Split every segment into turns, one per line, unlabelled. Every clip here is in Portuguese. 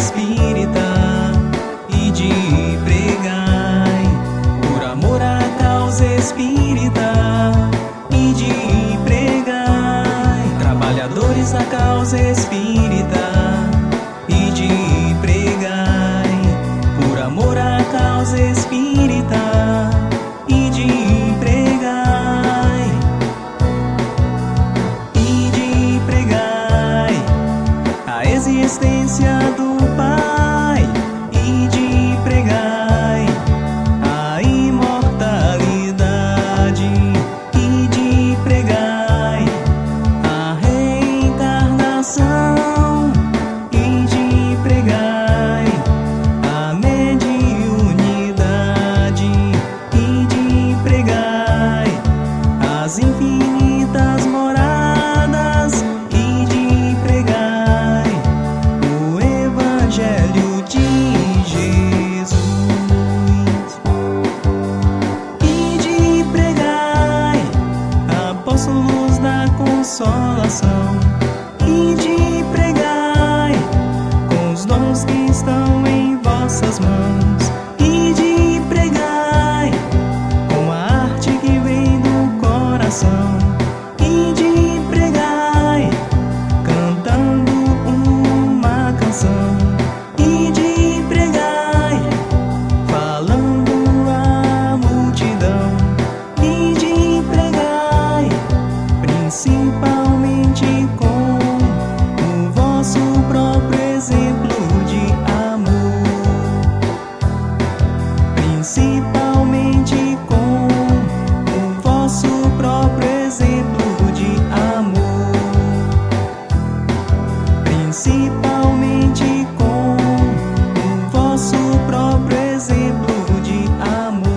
espírita, e de pregai, por amor à causa espírita, e de pregai, trabalhadores da causa espírita, e de pregai, por amor à causa espírita, e de pregai, a existência do Pai, e de pregai a imortalidade, e de pregai a reencarnação, e de pregai a mediunidade, e de pregai as infinitas moradas, e de pregai o Evangelho de Jesus, e de pregai apóstolos da consolação, e de pregai com os dons que estão em vossas mãos, e de pregai com a arte que vem do coração, e de pregai cantando uma canção, e de pregai falando à multidão, e de pregai principalmente com o vosso próprio exemplo de amor, principalmente com o vosso próprio exemplo de amor, principalmente com o vosso próprio exemplo de amor.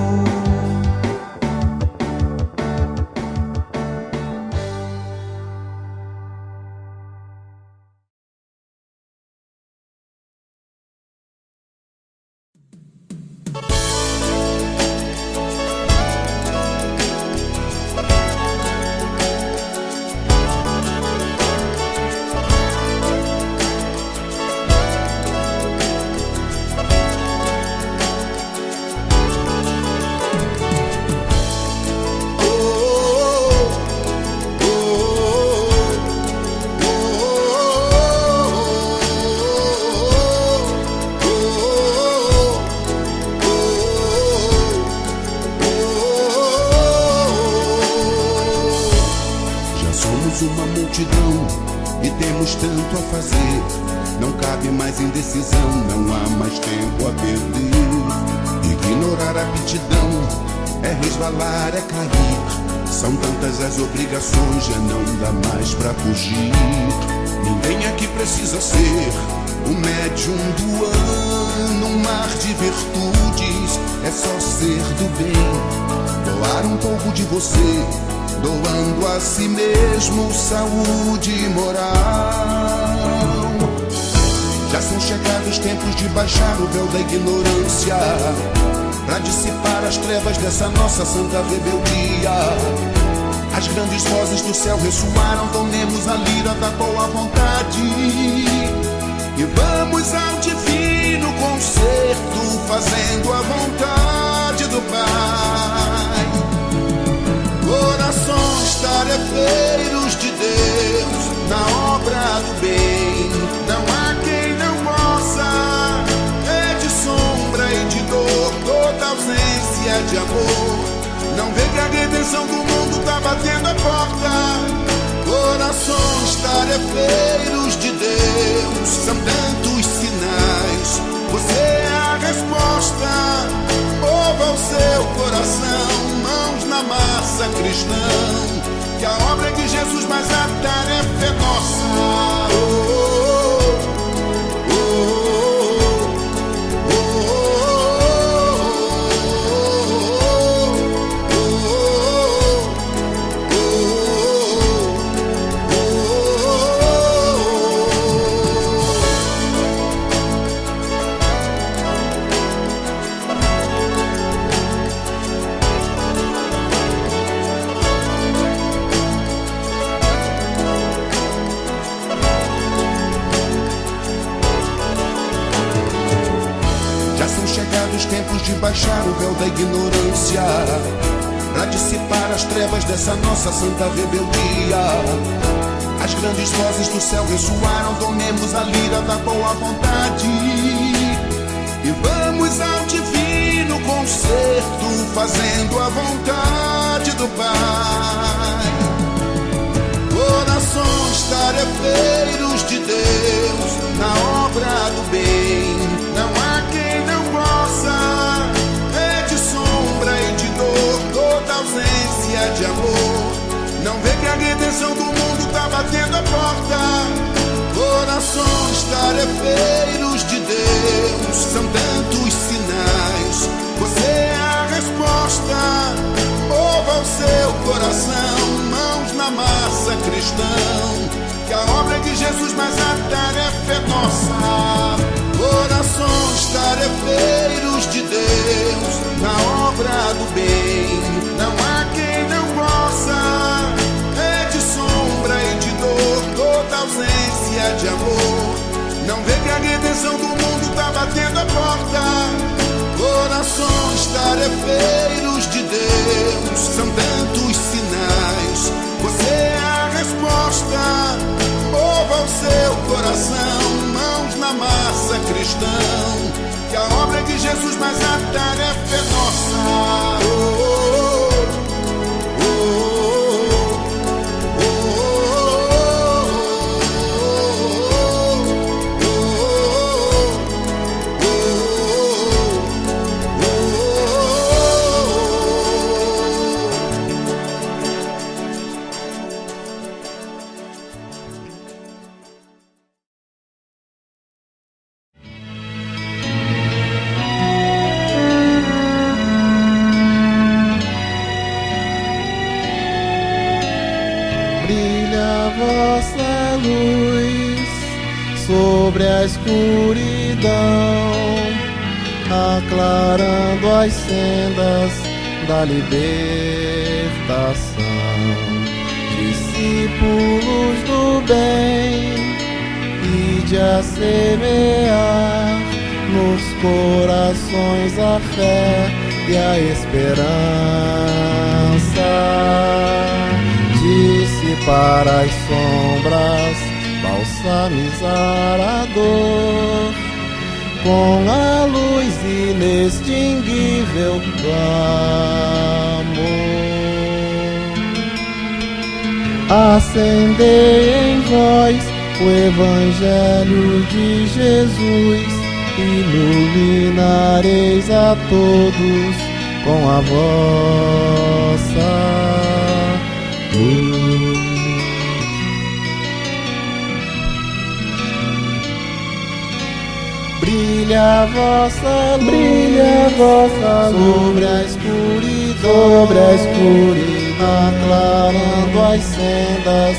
Já somos uma multidão e temos tanto a fazer. Não cabe mais indecisão, não há mais tempo a perder. Ignorar a aptidão é resvalar, é cair. São tantas as obrigações, já não dá mais pra fugir. Ninguém aqui precisa ser o médium do ano, um mar de virtudes, é só ser do bem. Doar um pouco de você, doando a si mesmo saúde e moral. Já são chegados os tempos de baixar o véu da ignorância, pra dissipar as trevas dessa nossa santa rebeldia. As grandes vozes do céu ressoaram, tomemos a lira da boa vontade e vamos ao divino concerto, fazendo a vontade do Pai. Corações tarefeiros de Deus, na obra do bem, não há quem não possa. É de sombra e de dor, toda ausência de amor. Não vê que a redenção do mundo tá batendo a porta. Corações tarefeiros de Deus, são tantos sinais, você é a resposta. Mova o seu coração, mãos na massa, cristão, que a obra é de Jesus, mas a tarefa é nossa. chegados tempos de baixar o véu da ignorância, pra dissipar as trevas dessa nossa santa rebeldia. As grandes vozes do céu ressoaram, tomemos a lira da boa vontade e vamos ao divino concerto, fazendo a vontade do Pai. Corações tarefeiros de Deus, na obra do bem, não há quem não possa. É de sombra e de dor, toda ausência de amor. Não vê que a redenção do mundo tá batendo a porta. Corações tarefeiros de Deus, são tantos sinais, você é a resposta. Mova o seu coração, mãos na massa, cristão, que a obra é de Jesus, mas a tarefa é nossa. Corações tarefeiros de Deus, na obra do bem, não há quem não possa. É de sombra e de dor, toda ausência de amor. Não vê que a redenção do mundo tá batendo a porta. Corações tarefeiros de Deus, são tantos sinais, você é a resposta. Mova o seu coração, mãos na massa, cristão, que a obra é de Jesus, mas a tarefa é nossa.
Vossa luz sobre a escuridão, aclarando as sendas da libertação. Discípulos do bem, ide a semear nos corações a fé e a esperança. Dissipar as sombras, balsamizar a dor com a luz inextinguível do amor. Acendei em vós o Evangelho de Jesus, iluminareis a todos com a vossa luz. Brilha a vossa luz, sobre a escuridão, aclarando as sendas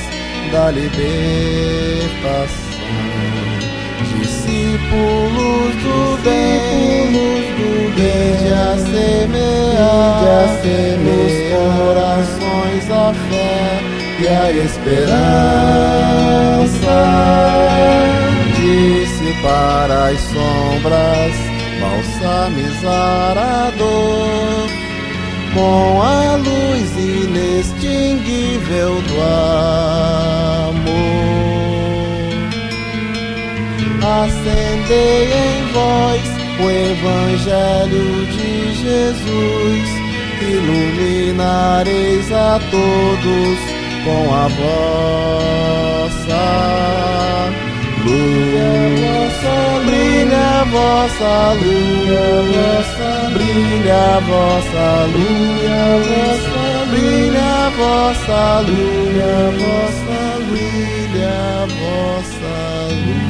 da libertação. Discípulos do bem, ide a semear nos corações a fé e a esperança. Dissipar as sombras, balsamizar a dor com a luz inextinguível do amor. Acendei em vós o Evangelho de Jesus, iluminareis a todos com a vossa luz. Brilha a vossa luz, brilha a vossa luz, brilha a vossa luz, brilha a vossa luz.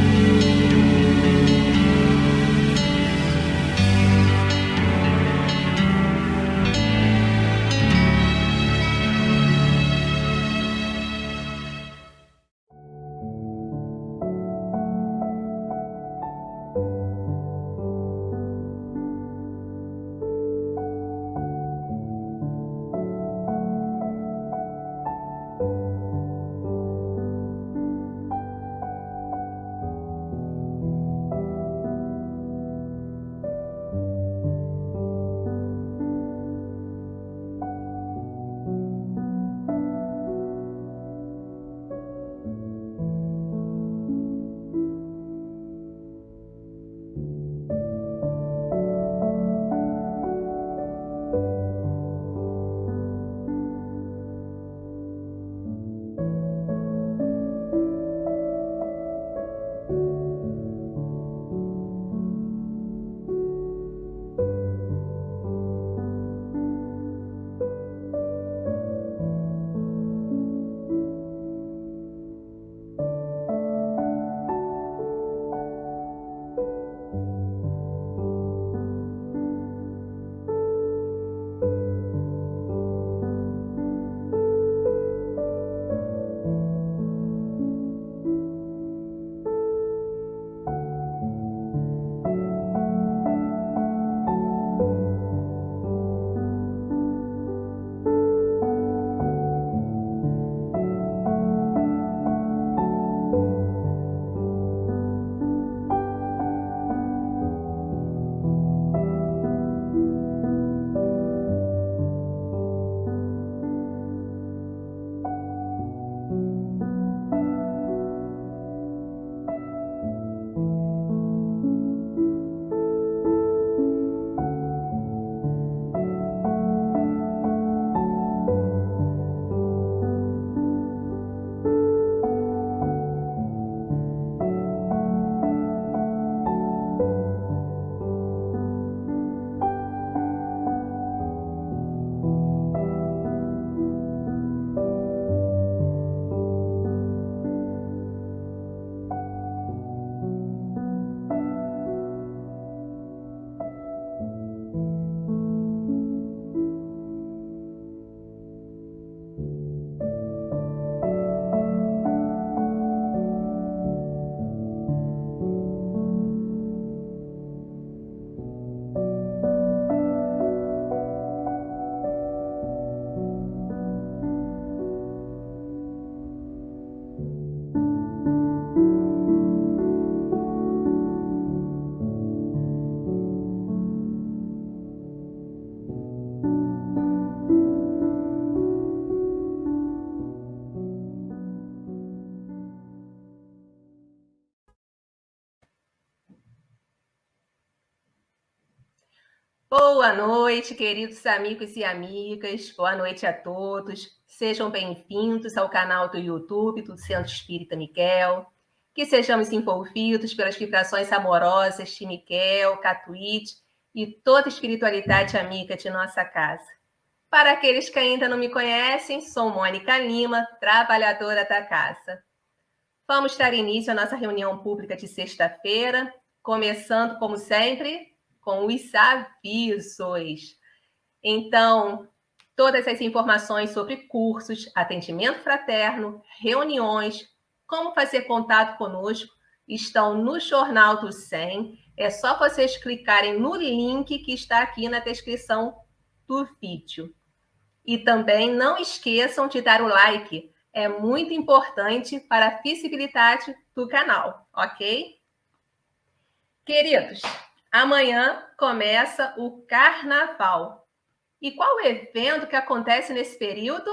Boa noite, queridos amigos e amigas. Boa noite a todos. Sejam bem-vindos ao canal do YouTube do Centro Espírita Miquel. Que sejamos envolvidos pelas vibrações amorosas de Miquel, Catuíde e toda a espiritualidade amiga de nossa casa. Para aqueles que ainda não me conhecem, sou Mônica Lima, trabalhadora da casa. Vamos dar início à nossa reunião pública de sexta-feira, começando, como sempre, com os avisos. Então, todas as informações sobre cursos, atendimento fraterno, reuniões, como fazer contato conosco, estão no Jornal do 100. É só vocês clicarem no link que está aqui na descrição do vídeo. E também não esqueçam de dar o like. É muito importante para a visibilidade do canal, ok? Queridos, amanhã começa o Carnaval. E qual o evento que acontece nesse período?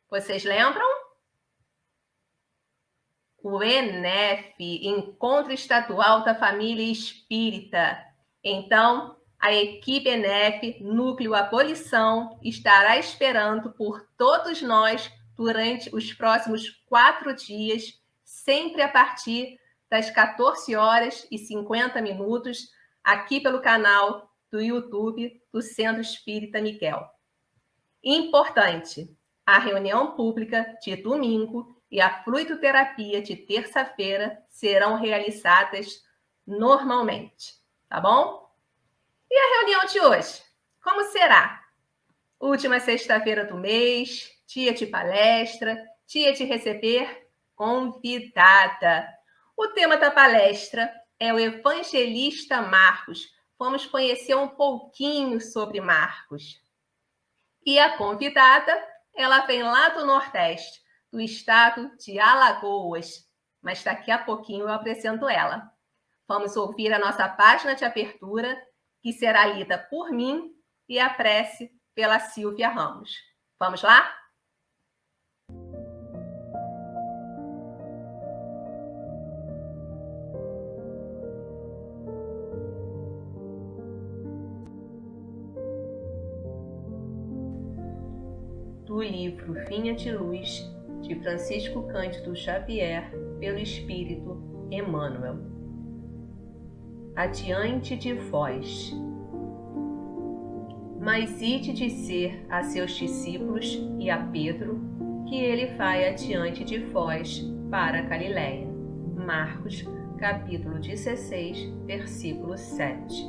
Vocês lembram? O ENEF, Encontro Estadual da Família Espírita. Então, a equipe ENEF, Núcleo Abolição, estará esperando por todos nós durante os próximos 4 dias, sempre a partir das 14h50, aqui pelo canal do YouTube do Centro Espírita Miquel. Importante, a reunião pública de domingo e a fluidoterapia de terça-feira serão realizadas normalmente, tá bom? E a reunião de hoje, como será? Última sexta-feira do mês, dia de palestra, dia de receber convidada. O tema da palestra é o evangelista Marcos. Vamos conhecer um pouquinho sobre Marcos. E a convidada, ela vem lá do Nordeste, do estado de Alagoas. Mas daqui a pouquinho eu apresento ela. Vamos ouvir a nossa página de abertura, que será lida por mim, e a prece pela Silvia Ramos. Vamos lá? Do livro Vinha de Luz, de Francisco Cândido Xavier, pelo Espírito Emmanuel. Adiante de vós. Mas ide dizer a seus discípulos e a Pedro que ele vai adiante de vós para a Galiléia. Marcos, capítulo 16, versículo 7.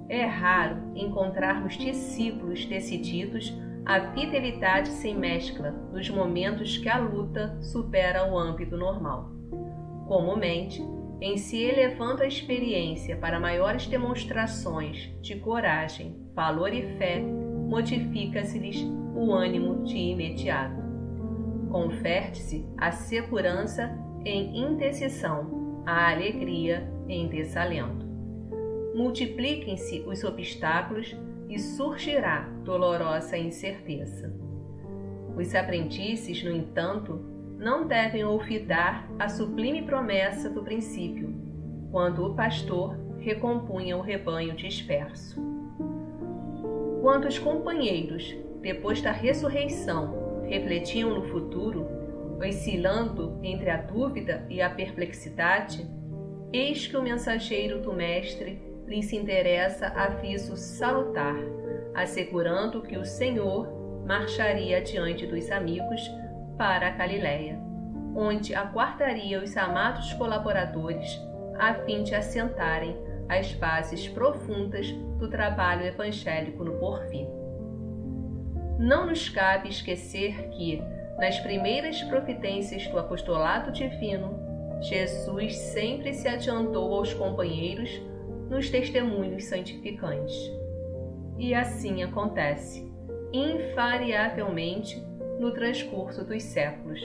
É raro encontrarmos discípulos decididos à fidelidade sem mescla nos momentos que a luta supera o âmbito normal. Comumente, em se elevando a experiência para maiores demonstrações de coragem, valor e fé, modifica-se-lhes o ânimo de imediato. Conferte-se a segurança em indecisão, a alegria em desalento. Multipliquem-se os obstáculos e surgirá dolorosa incerteza. Os aprendizes, no entanto, não devem olvidar a sublime promessa do princípio, quando o pastor recompunha o rebanho disperso. Quando os companheiros, depois da ressurreição, refletiam no futuro, oscilando entre a dúvida e a perplexidade, eis que o mensageiro do Mestre lhes interessa aviso salutar, assegurando que o Senhor marcharia adiante dos amigos para a Galiléia, onde aguardaria os amados colaboradores a fim de assentarem as bases profundas do trabalho evangélico no porvir. Não nos cabe esquecer que, nas primeiras providências do apostolado divino, Jesus sempre se adiantou aos companheiros nos testemunhos santificantes. E assim acontece, invariavelmente, no transcurso dos séculos.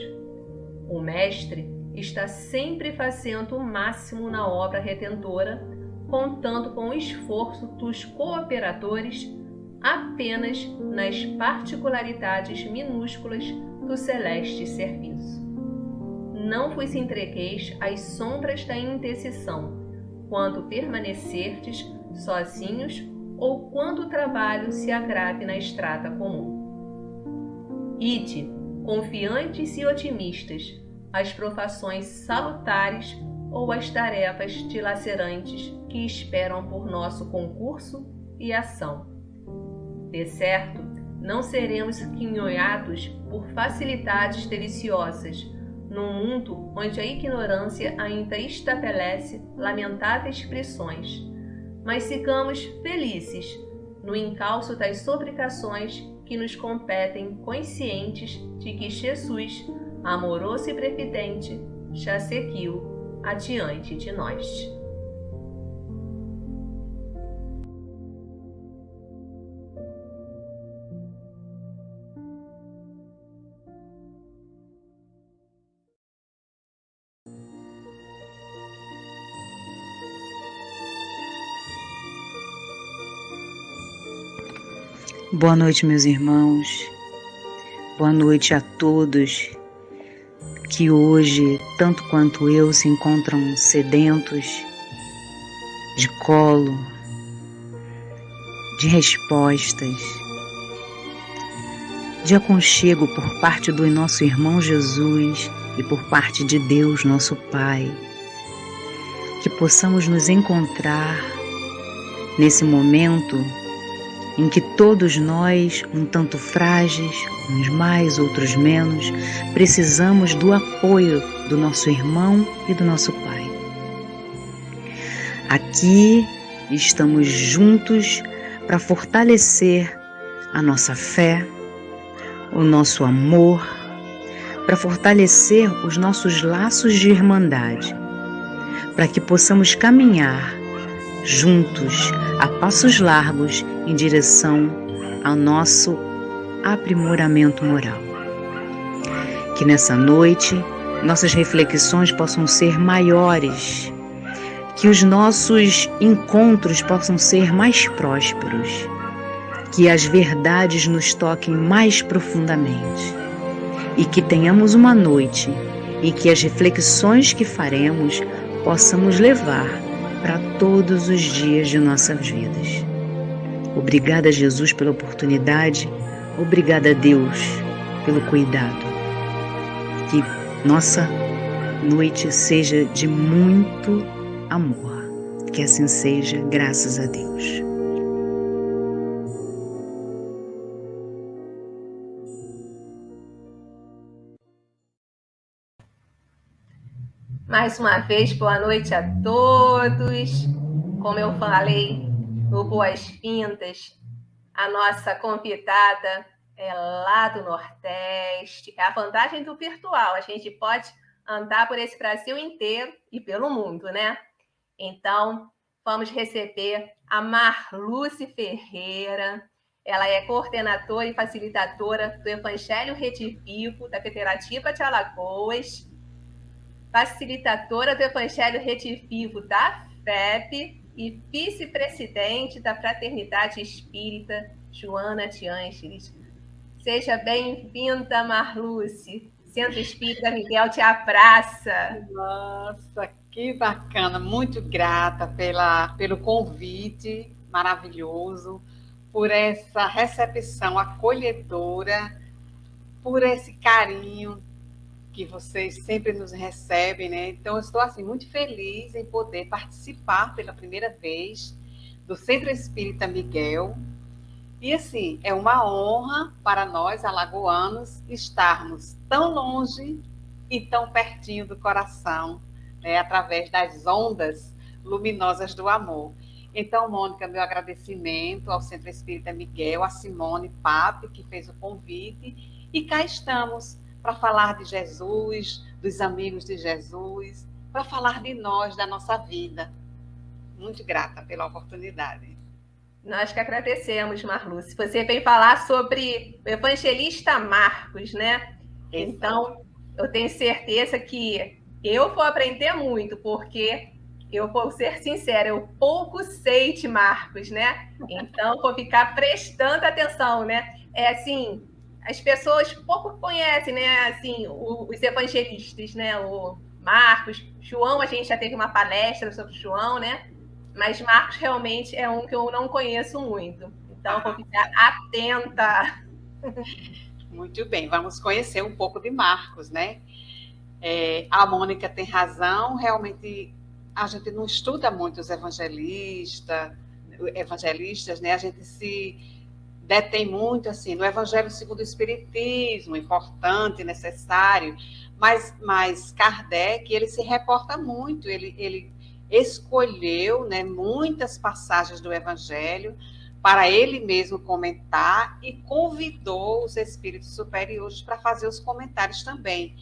O Mestre está sempre fazendo o máximo na obra redentora, contando com o esforço dos cooperadores apenas nas particularidades minúsculas do celeste serviço. Não vos entregueis às sombras da indecisão, quando permanecerdes sozinhos ou quando o trabalho se agrave na estrada comum. Ide, confiantes e otimistas, às provações salutares ou às tarefas dilacerantes que esperam por nosso concurso e ação. De certo, não seremos quinhoados por facilidades deliciosas, num mundo onde a ignorância ainda estabelece lamentáveis prisões, mas sigamos felizes no encalço das obrigações que nos competem, conscientes de que Jesus, amoroso e previdente, já seguiu adiante de nós.
Boa noite, meus irmãos. Boa noite a todos que hoje, tanto quanto eu, se encontram sedentos de colo, de respostas, de aconchego por parte do nosso irmão Jesus e por parte de Deus, nosso Pai. Que possamos nos encontrar nesse momento em que todos nós, um tanto frágeis, uns mais, outros menos, precisamos do apoio do nosso irmão e do nosso Pai. Aqui estamos juntos para fortalecer a nossa fé, o nosso amor, para fortalecer os nossos laços de irmandade, para que possamos caminhar juntos, a passos largos, em direção ao nosso aprimoramento moral. Que nessa noite nossas reflexões possam ser maiores, que os nossos encontros possam ser mais prósperos, que as verdades nos toquem mais profundamente e que tenhamos uma noite em que as reflexões que faremos possamos levar para todos os dias de nossas vidas. Obrigada, Jesus, pela oportunidade. Obrigada, Deus, pelo cuidado. Que nossa noite seja de muito amor. Que assim seja, graças a Deus.
Mais uma vez, boa noite a todos. Como eu falei no Boas-Vindas, a nossa convidada é lá do Nordeste. É a vantagem do virtual, a gente pode andar por esse Brasil inteiro e pelo mundo, né? Então, vamos receber a Marluce Ferreira. Ela é coordenadora e facilitadora do Evangelho Rede Vivo, da Federativa de Alagoas, facilitadora do Evangelho Rede Vivo da FEB e vice-presidente da Fraternidade Espírita Joana de Ângeles. Seja bem-vinda, Marluce. Centro Espírita Miguel te abraça.
Nossa, que bacana. Muito grata pelo convite maravilhoso, por essa recepção acolhedora, por esse carinho que vocês sempre nos recebem, né? Então, eu estou assim, muito feliz em poder participar pela primeira vez do Centro Espírita Miguel. E, assim, é uma honra para nós, alagoanos, estarmos tão longe e tão pertinho do coração, né? Através das ondas luminosas do amor. Então, Mônica, meu agradecimento ao Centro Espírita Miguel, a Simone Pape, que fez o convite, e cá estamos para falar de Jesus, dos amigos de Jesus, para falar de nós, da nossa vida. Muito grata pela oportunidade.
Nós que agradecemos, Marluce. Você veio falar sobre o evangelista Marcos, né? Então, eu tenho certeza que eu vou aprender muito, porque eu vou ser sincera, eu pouco sei de Marcos, né? Então, vou ficar prestando atenção, né? É assim, as pessoas pouco conhecem, né, assim, os evangelistas, né, o Marcos, João, a gente já teve uma palestra sobre João, né, Mas Marcos realmente é um que eu não conheço muito. Então, vou ficar atenta.
Muito bem, vamos conhecer um pouco de Marcos, né? A Mônica tem razão, realmente a gente não estuda muito os evangelistas, né? A gente se detém muito assim no Evangelho segundo o Espiritismo, importante, necessário, mas Kardec, ele se reporta muito, ele escolheu, né, muitas passagens do Evangelho para ele mesmo comentar e convidou os espíritos superiores para fazer os comentários também,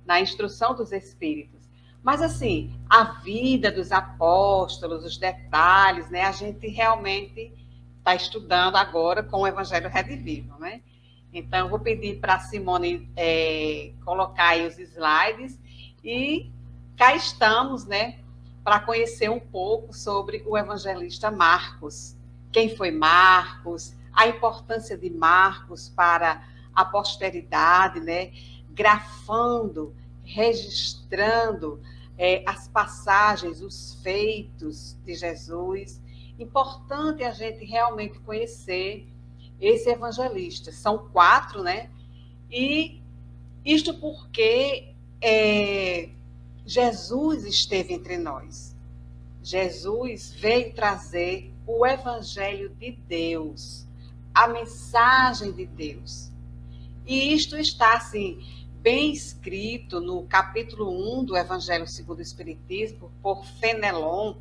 na instrução dos espíritos. Mas, assim, a vida dos apóstolos, os detalhes, né, a gente realmente está estudando agora com o Evangelho Redivivo, né? Então, eu vou pedir para a Simone colocar aí os slides e cá estamos, né, para conhecer um pouco sobre o evangelista Marcos. Quem foi Marcos, a importância de Marcos para a posteridade, né? Grafando, registrando as passagens, os feitos de Jesus. Importante a gente realmente conhecer esse evangelista. São 4, né? E isto porque Jesus esteve entre nós. Jesus veio trazer o evangelho de Deus, a mensagem de Deus. E isto está, assim, bem escrito no capítulo 1 do Evangelho segundo o Espiritismo, por Fenelon,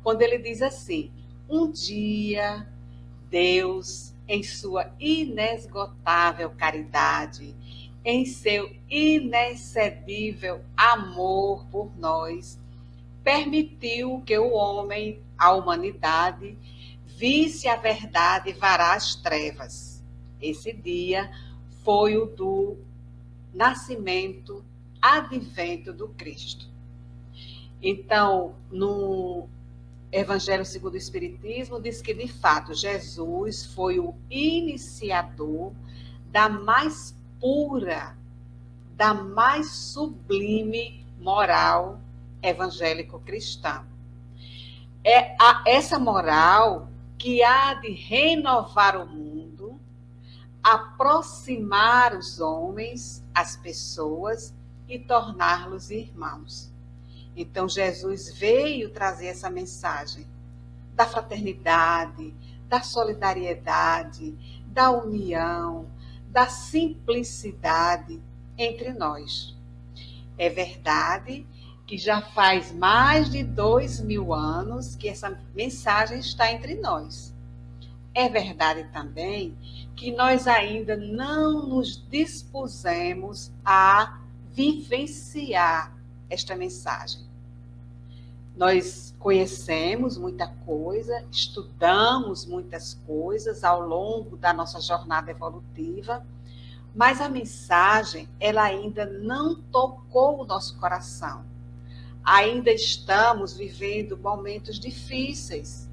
quando ele diz assim: um dia, Deus, em sua inesgotável caridade, em seu inexcedível amor por nós, permitiu que o homem, a humanidade, visse a verdade e varar as trevas. Esse dia foi o do nascimento, advento do Cristo. Então, no Evangelho segundo o Espiritismo, diz que, de fato, Jesus foi o iniciador da mais pura, da mais sublime moral evangélico-cristã. É essa moral que há de renovar o mundo, aproximar os homens, as pessoas e torná-los irmãos. Então, Jesus veio trazer essa mensagem da fraternidade, da solidariedade, da união, da simplicidade entre nós. É verdade que já faz mais de 2000 anos que essa mensagem está entre nós. É verdade também que nós ainda não nos dispusemos a vivenciar esta mensagem. Nós conhecemos muita coisa, estudamos muitas coisas ao longo da nossa jornada evolutiva, mas a mensagem, ela ainda não tocou o nosso coração. Ainda estamos vivendo momentos difíceis,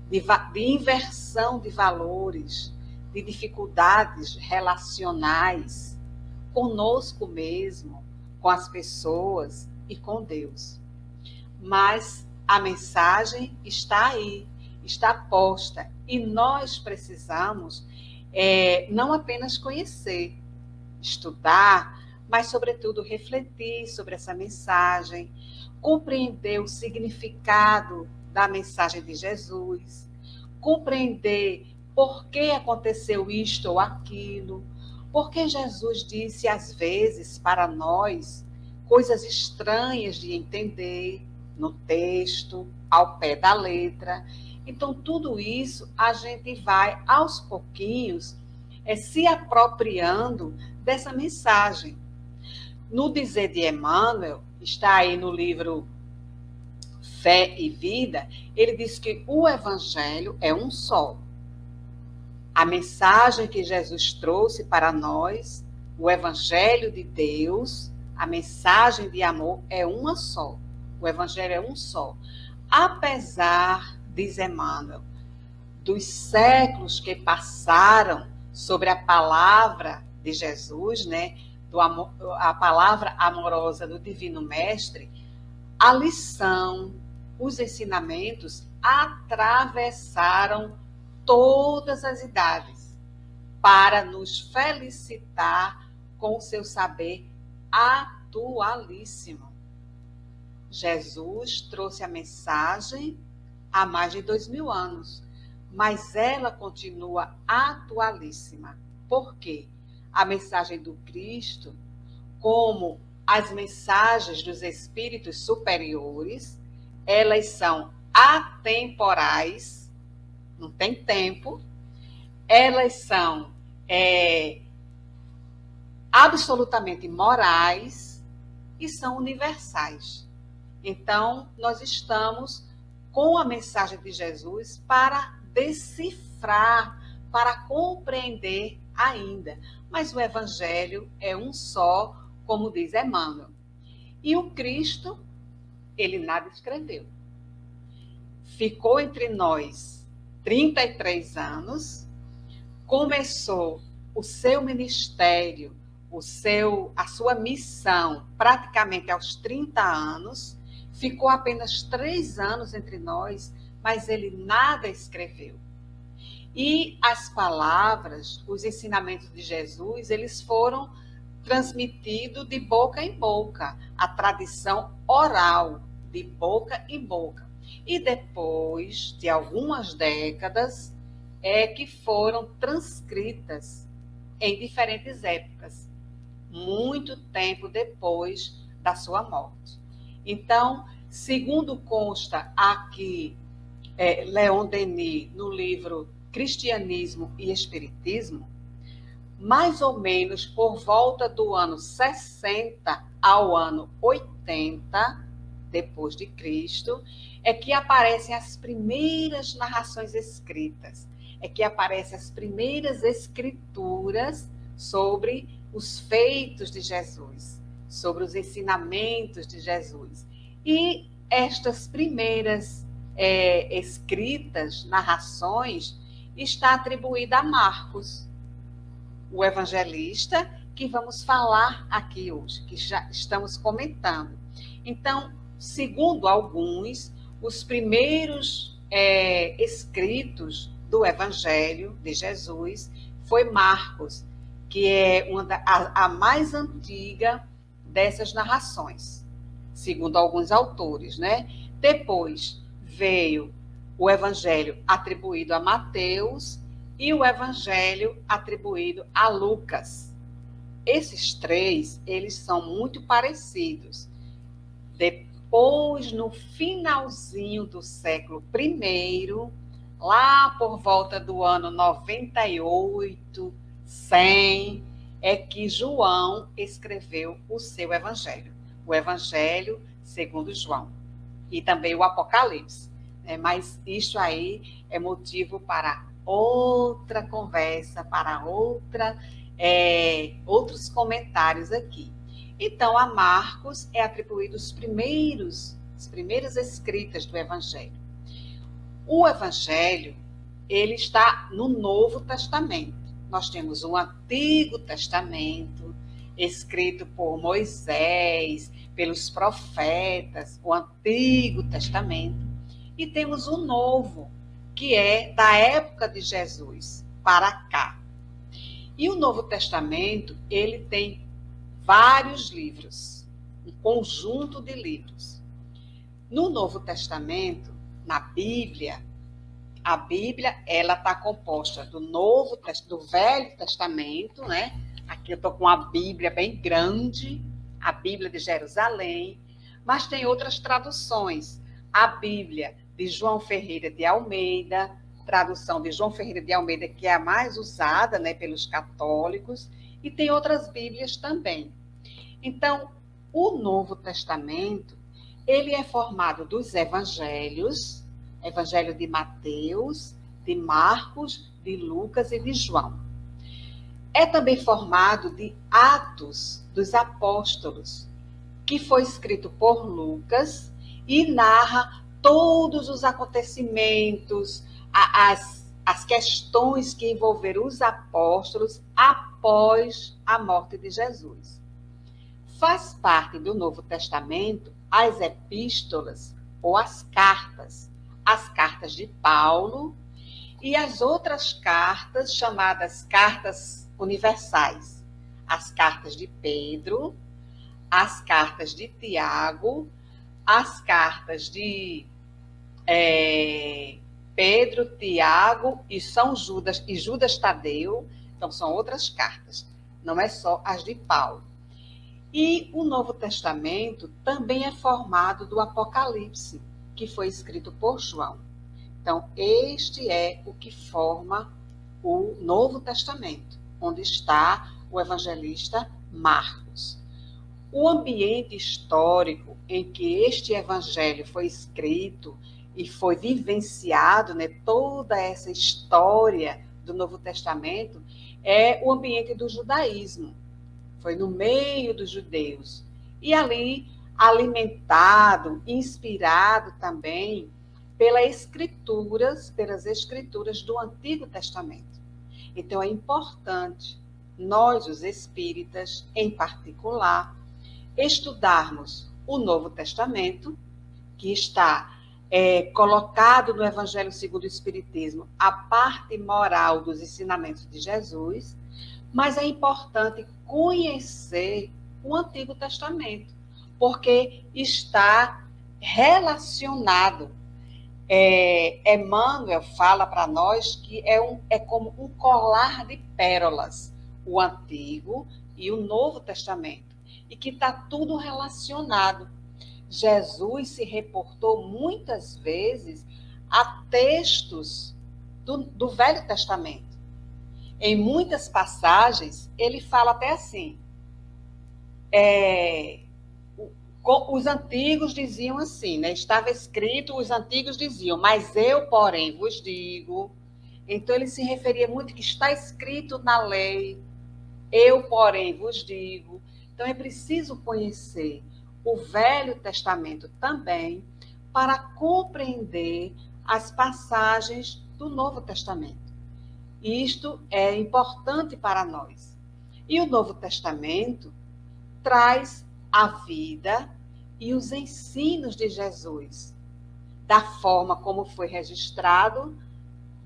de inversão de valores, de dificuldades relacionais, conosco mesmo, com as pessoas e com Deus. Mas a mensagem está aí, está posta, e nós precisamos não apenas conhecer, estudar, mas, sobretudo, refletir sobre essa mensagem, compreender o significado da mensagem de Jesus, compreender por que aconteceu isto ou aquilo, porque Jesus disse, às vezes, para nós, coisas estranhas de entender no texto, ao pé da letra. Então, tudo isso a gente vai, aos pouquinhos, se apropriando dessa mensagem. No dizer de Emmanuel, está aí no livro Fé e Vida, ele diz que o Evangelho é um só. A mensagem que Jesus trouxe para nós, o Evangelho de Deus, a mensagem de amor é uma só. O Evangelho é um só. Apesar, diz Emmanuel, dos séculos que passaram sobre a palavra de Jesus, né, a palavra amorosa do Divino Mestre, a lição, os ensinamentos, atravessaram todas as idades para nos felicitar com o seu saber atualíssimo. Jesus trouxe a mensagem há mais de 2000 anos, mas ela continua atualíssima. Por quê? A mensagem do Cristo, como as mensagens dos espíritos superiores, elas são atemporais, não tem tempo, elas são absolutamente morais e são universais. Então, nós estamos com a mensagem de Jesus para decifrar, para compreender ainda. Mas o Evangelho é um só, como diz Emmanuel. E o Cristo, ele nada escreveu. Ficou entre nós 33 anos, começou o seu ministério, a sua missão praticamente aos 30 anos, ficou apenas 3 anos entre nós, mas ele nada escreveu. E as palavras, os ensinamentos de Jesus, eles foram transmitidos de boca em boca, a tradição oral, de boca em boca. E depois de algumas décadas, é que foram transcritas em diferentes épocas, muito tempo depois da sua morte. Então, segundo consta aqui Leon Denis, no livro Cristianismo e Espiritismo, mais ou menos por volta do ano 60 ao ano 80 depois de Cristo, é que aparecem as primeiras narrações escritas, é que aparecem as primeiras escrituras sobre os feitos de Jesus, sobre os ensinamentos de Jesus. E estas primeiras escritas, narrações, está atribuída a Marcos, o evangelista, que vamos falar aqui hoje, que já estamos comentando. Então, segundo alguns, os primeiros escritos do Evangelho de Jesus foi Marcos, que é a mais antiga dessas narrações, segundo alguns autores, né? Depois veio o Evangelho atribuído a Mateus e o Evangelho atribuído a Lucas. Esses três, eles são muito parecidos. Depois, no finalzinho do século I, lá por volta do ano 98, 100, é que João escreveu o seu Evangelho. O Evangelho segundo João. E também o Apocalipse. Mas isso aí é motivo para outra conversa, para outros comentários aqui. Então, a Marcos é atribuído as primeiras escritas do Evangelho. O Evangelho, ele está no Novo Testamento. Nós temos o Antigo Testamento, escrito por Moisés, pelos profetas, o Antigo Testamento. E temos o Novo, que é da época de Jesus para cá. E o Novo Testamento, ele tem vários livros, um conjunto de livros. No Novo Testamento, na Bíblia, a Bíblia, ela está composta do Velho Testamento, né? Aqui eu estou com a Bíblia bem grande, a Bíblia de Jerusalém, mas tem outras traduções. A Bíblia de João Ferreira de Almeida, tradução de João Ferreira de Almeida, que é a mais usada, né, pelos católicos, e tem outras Bíblias também. Então, o Novo Testamento, ele é formado dos evangelhos, Evangelho de Mateus, de Marcos, de Lucas e de João. É também formado de Atos dos Apóstolos, que foi escrito por Lucas e narra todos os acontecimentos, as questões que envolveram os apóstolos após a morte de Jesus. Faz parte do Novo Testamento as epístolas ou as cartas, as cartas de Paulo e as outras cartas chamadas cartas universais. As cartas de Pedro, as cartas de Tiago, as cartas de Pedro, Tiago e São Judas e Judas Tadeu. Então, são outras cartas, não é só as de Paulo. E o Novo Testamento também é formado do Apocalipse, que foi escrito por João. Então, este é o que forma o Novo Testamento, onde está o evangelista Marcos. O ambiente histórico em que este evangelho foi escrito e foi vivenciado, né, toda essa história do Novo Testamento, é o ambiente do judaísmo. Foi no meio dos judeus. E ali, alimentado, inspirado também pelas escrituras do Antigo Testamento. Então, é importante nós, os espíritas, em particular, estudarmos o Novo Testamento, que está colocado no Evangelho segundo o Espiritismo, a parte moral dos ensinamentos de Jesus, mas é importante conhecer o Antigo Testamento, porque está relacionado. Emmanuel fala para nós que é como um colar de pérolas, o Antigo e o Novo Testamento, e que está tudo relacionado. Jesus se reportou muitas vezes a textos do Velho Testamento. Em muitas passagens, ele fala até assim, os antigos diziam assim, né? Estava escrito, os antigos diziam, mas eu, porém, vos digo. Então, ele se referia muito que está escrito na lei, eu, porém, vos digo. Então, é preciso conhecer o Velho Testamento também para compreender as passagens do Novo Testamento. Isto é importante para nós. E o Novo Testamento traz a vida e os ensinos de Jesus, da forma como foi registrado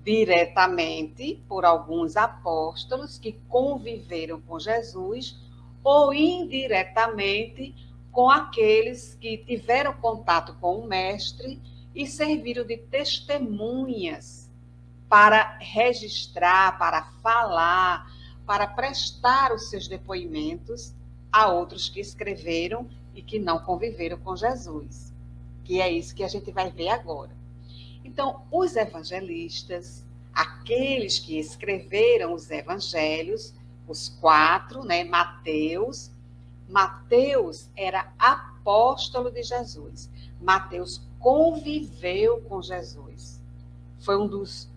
diretamente por alguns apóstolos que conviveram com Jesus ou indiretamente com aqueles que tiveram contato com o Mestre e serviram de testemunhas para registrar, para falar, para prestar os seus depoimentos a outros que escreveram e que não conviveram com Jesus, que é isso que a gente vai ver agora. Então, os evangelistas, aqueles que escreveram os evangelhos, os 4, né, Mateus era apóstolo de Jesus. Mateus conviveu com Jesus. Foi um dos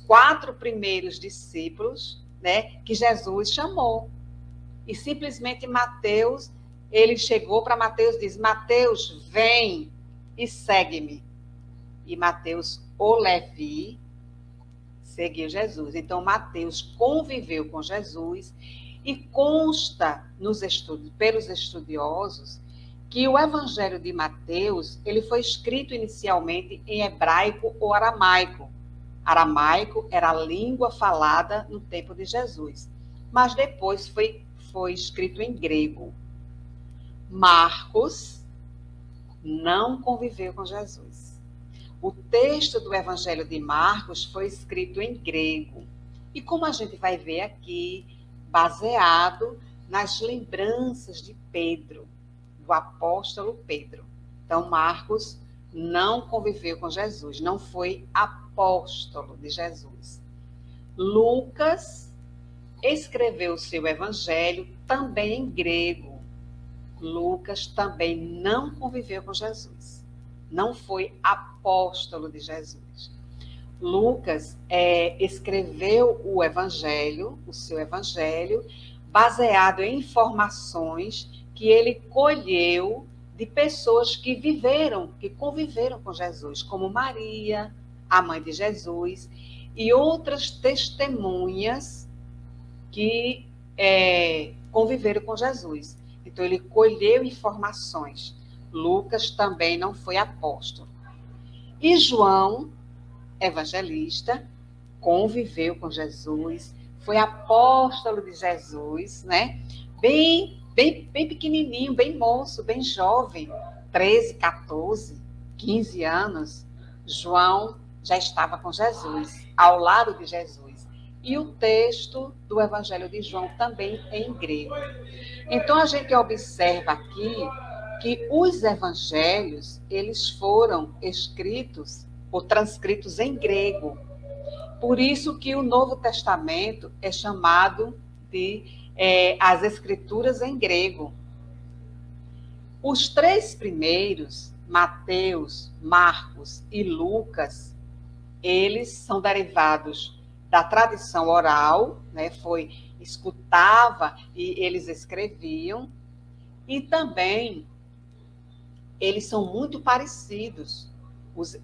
4 primeiros discípulos, né, que Jesus chamou. E simplesmente Mateus, ele chegou para Mateus e disse, Mateus, vem e segue-me. E Mateus, o Levi, seguiu Jesus. Então, Mateus conviveu com Jesus e consta pelos estudiosos que o Evangelho de Mateus ele foi escrito inicialmente em hebraico ou aramaico. Aramaico era a língua falada no tempo de Jesus, mas depois foi escrito em grego. Marcos não conviveu com Jesus. O texto do Evangelho de Marcos foi escrito em grego. E como a gente vai ver aqui, baseado nas lembranças de Pedro, do apóstolo Pedro. Então, Marcos não conviveu com Jesus, não foi apóstolo de Jesus. Lucas escreveu o seu evangelho também em grego. Lucas também não conviveu com Jesus, não foi apóstolo de Jesus. Lucas escreveu o seu evangelho, baseado em informações que ele colheu de pessoas que conviveram com Jesus, como Maria, a mãe de Jesus, e outras testemunhas que conviveram com Jesus. Então, ele colheu informações. Lucas também não foi apóstolo. E João, evangelista, conviveu com Jesus, foi apóstolo de Jesus, né? Bem pequenininho, bem moço, bem jovem, 13, 14, 15 anos, João já estava com Jesus, ao lado de Jesus. E o texto do Evangelho de João também é em grego. Então a gente observa aqui que os evangelhos, eles foram escritos ou transcritos em grego. Por isso que o Novo Testamento é chamado de as Escrituras em grego. Os 3 primeiros, Mateus, Marcos e Lucas, eles são derivados da tradição oral, né? Escutava e eles escreviam, e também eles são muito parecidos.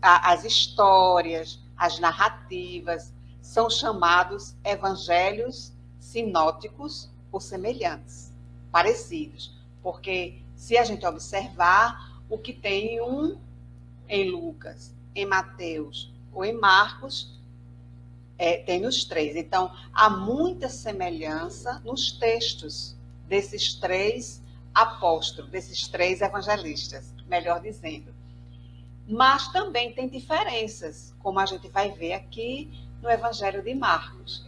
As histórias, as narrativas, são chamados evangelhos sinóticos ou semelhantes, parecidos. Porque, se a gente observar, o que tem um em Lucas, em Mateus ou em Marcos, tem nos 3. Então, há muita semelhança nos textos desses 3 apóstolos, desses 3 evangelistas, melhor dizendo. Mas também tem diferenças, como a gente vai ver aqui no Evangelho de Marcos.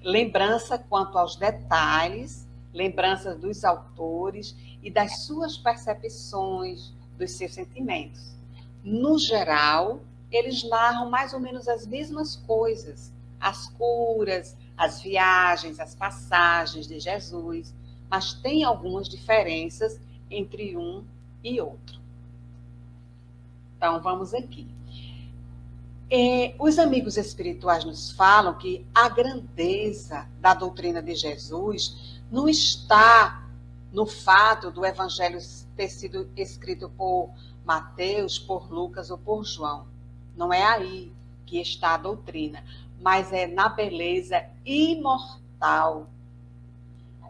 Lembrança quanto aos detalhes, lembrança dos autores e das suas percepções, dos seus sentimentos. No geral, eles narram mais ou menos as mesmas coisas, as curas, as viagens, as passagens de Jesus, mas tem algumas diferenças entre um e outro. Então, vamos aqui. Os amigos espirituais nos falam que a grandeza da doutrina de Jesus não está no fato do evangelho ter sido escrito por Mateus, por Lucas ou por João. Não é aí que está a doutrina, mas é na beleza imortal,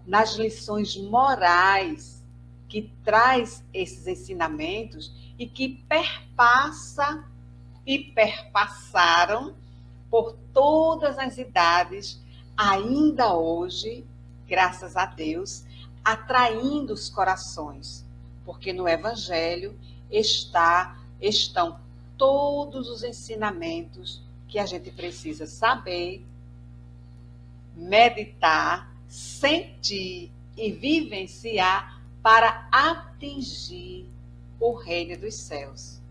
nas lições morais que traz esses ensinamentos e que perpassa e perpassaram por todas as idades, ainda hoje, graças a Deus, atraindo os corações, porque no Evangelho estão todos os ensinamentos que a gente precisa saber, meditar, sentir e vivenciar para atingir o reino dos céus.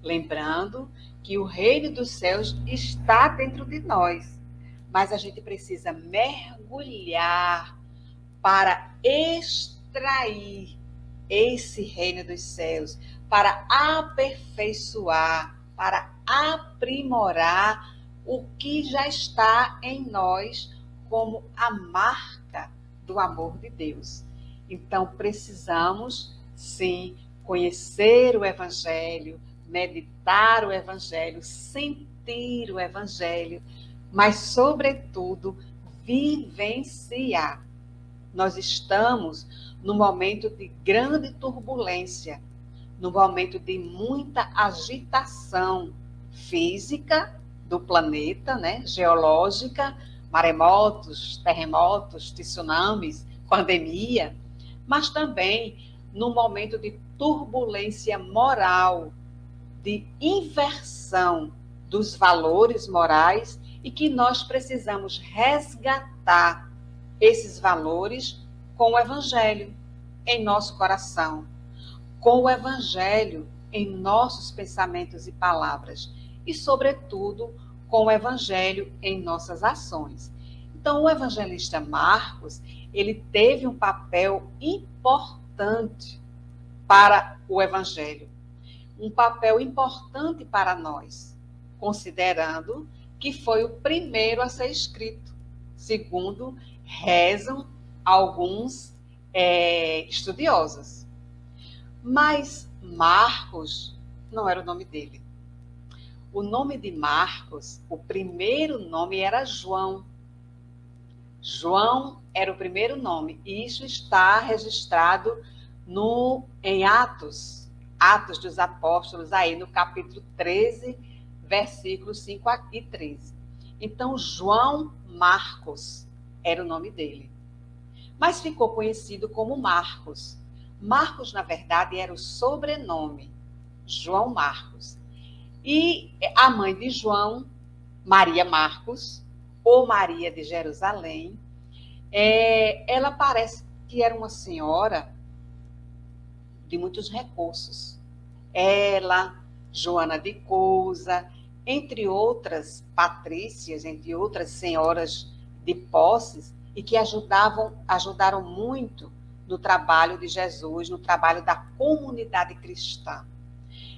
Lembrando que o reino dos céus está dentro de nós, mas a gente precisa mergulhar para extrair esse reino dos céus, para aperfeiçoar, para aprimorar o que já está em nós como a marca do amor de Deus. Então, precisamos, sim, conhecer o Evangelho, meditar o Evangelho, sentir o Evangelho, mas, sobretudo, vivenciar. Nós estamos num momento de grande turbulência, num momento de muita agitação física do planeta, né? Geológica, maremotos, terremotos, tsunamis, pandemia, mas também num momento de turbulência moral, de inversão dos valores morais e que nós precisamos resgatar esses valores com o Evangelho em nosso coração, com o Evangelho em nossos pensamentos e palavras e, sobretudo, com o Evangelho em nossas ações. Então, o evangelista Marcos, ele teve um papel importante para o Evangelho, um papel importante para nós, considerando que foi o primeiro a ser escrito, segundo rezam alguns estudiosos. Mas Marcos não era o nome dele. O nome de Marcos, o primeiro nome era João. João era o primeiro nome, e isso está registrado em Atos, Atos dos Apóstolos, aí no capítulo 13, versículos 5 e 13. Então, João Marcos era o nome dele, mas ficou conhecido como Marcos. Marcos, na verdade, era o sobrenome, João Marcos. E a mãe de João, Maria Marcos, ou Maria de Jerusalém, ela parece que era uma senhora de muitos recursos. Ela, Joana de Cousa, entre outras patrícias, entre outras senhoras de posses, e que ajudaram muito no trabalho de Jesus, no trabalho da comunidade cristã.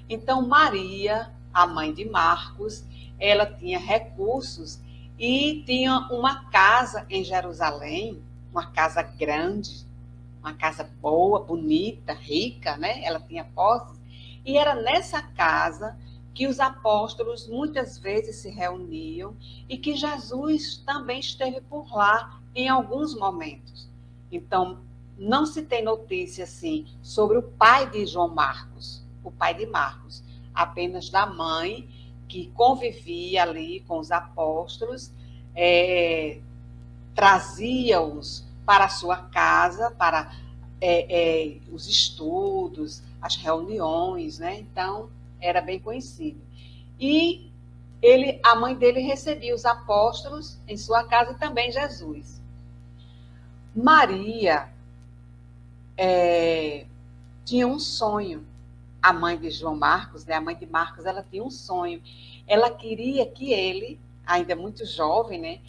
Então, Maria, a mãe de Marcos, ela tinha recursos e tinha uma casa em Jerusalém, uma casa grande, uma casa boa, bonita, rica, né? Ela tinha posses. E era nessa casa que os apóstolos muitas vezes se reuniam e que Jesus também esteve por lá em alguns momentos. Então, não se tem notícia, assim, sobre o pai de João Marcos, o pai de Marcos, apenas da mãe, que convivia ali com os apóstolos, trazia-os para a sua casa, para os estudos, as reuniões, né? Então, era bem conhecido. E a mãe dele recebia os apóstolos em sua casa e também Jesus. Maria tinha um sonho. A mãe de João Marcos, né? A mãe de Marcos, ela tinha um sonho. Ela queria que ele, ainda muito jovem, né,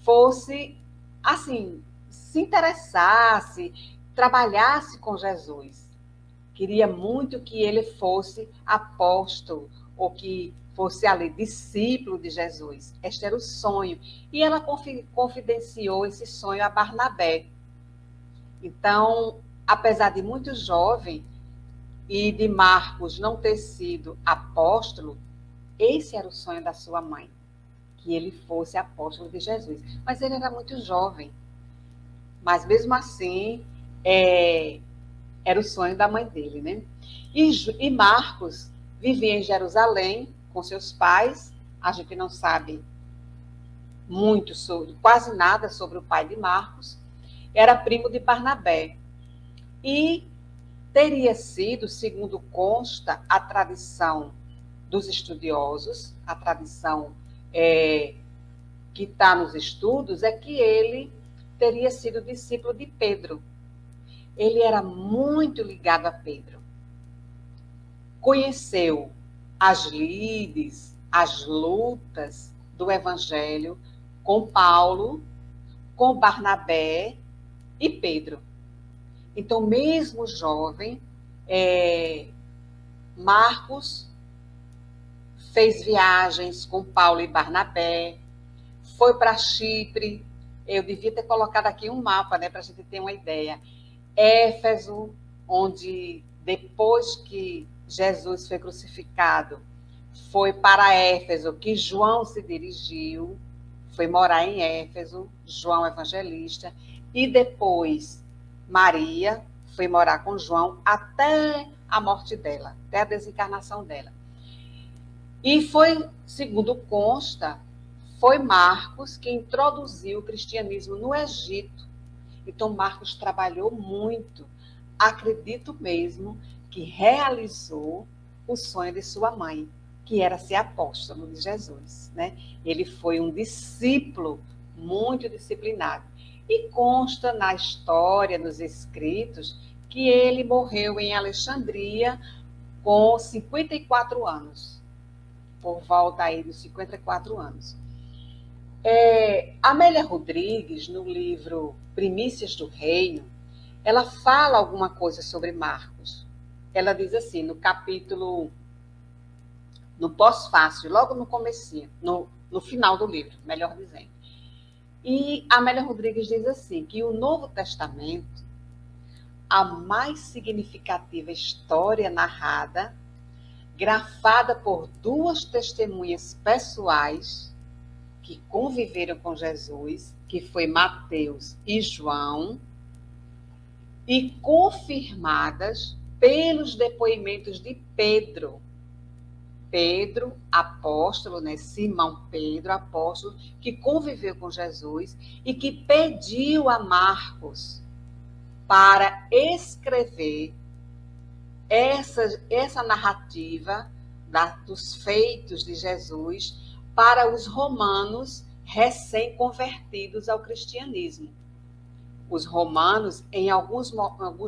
fosse, assim, se interessasse, trabalhasse com Jesus. Queria muito que ele fosse apóstolo, ou que fosse ali discípulo de Jesus. Este era o sonho. E ela confidenciou esse sonho a Barnabé. Então, apesar de muito jovem e de Marcos não ter sido apóstolo, esse era o sonho da sua mãe, que ele fosse apóstolo de Jesus. Mas ele era muito jovem. Mas mesmo assim, era o sonho da mãe dele, né? E Marcos vivia em Jerusalém com seus pais. A gente não sabe muito quase nada sobre o pai de Marcos. Era primo de Barnabé. E teria sido, segundo consta a tradição dos estudiosos, a tradição que está nos estudos, é que ele teria sido discípulo de Pedro. Ele era muito ligado a Pedro. Conheceu as lides, as lutas do Evangelho com Paulo, com Barnabé e Pedro. Então, mesmo jovem, Marcos fez viagens com Paulo e Barnabé, foi para Chipre. Eu devia ter colocado aqui um mapa, né, para a gente ter uma ideia. Éfeso, onde depois que Jesus foi crucificado, foi para Éfeso que João se dirigiu, foi morar em Éfeso, João Evangelista, e depois Maria foi morar com João até a morte dela, até a desencarnação dela. E foi, segundo consta, foi Marcos que introduziu o cristianismo no Egito. Então, Marcos trabalhou muito. Acredito mesmo que realizou o sonho de sua mãe, que era ser apóstolo de Jesus, né? Ele foi um discípulo muito disciplinado. E consta na história, nos escritos, que ele morreu em Alexandria com 54 anos. Por volta aí dos 54 anos. Amélia Rodrigues, no livro Primícias do Reino, ela fala alguma coisa sobre Marcos. Ela diz assim, no capítulo, no pós-fácil, logo no comecinho, no final do livro, melhor dizendo. E Amélia Rodrigues diz assim, que o Novo Testamento, a mais significativa história narrada, grafada por duas testemunhas pessoais que conviveram com Jesus, que foi Mateus e João, e confirmadas pelos depoimentos de Pedro. Pedro, apóstolo, né? Simão Pedro, apóstolo, que conviveu com Jesus e que pediu a Marcos para escrever essa narrativa dos feitos de Jesus para os romanos recém-convertidos ao cristianismo. Os romanos, em alguns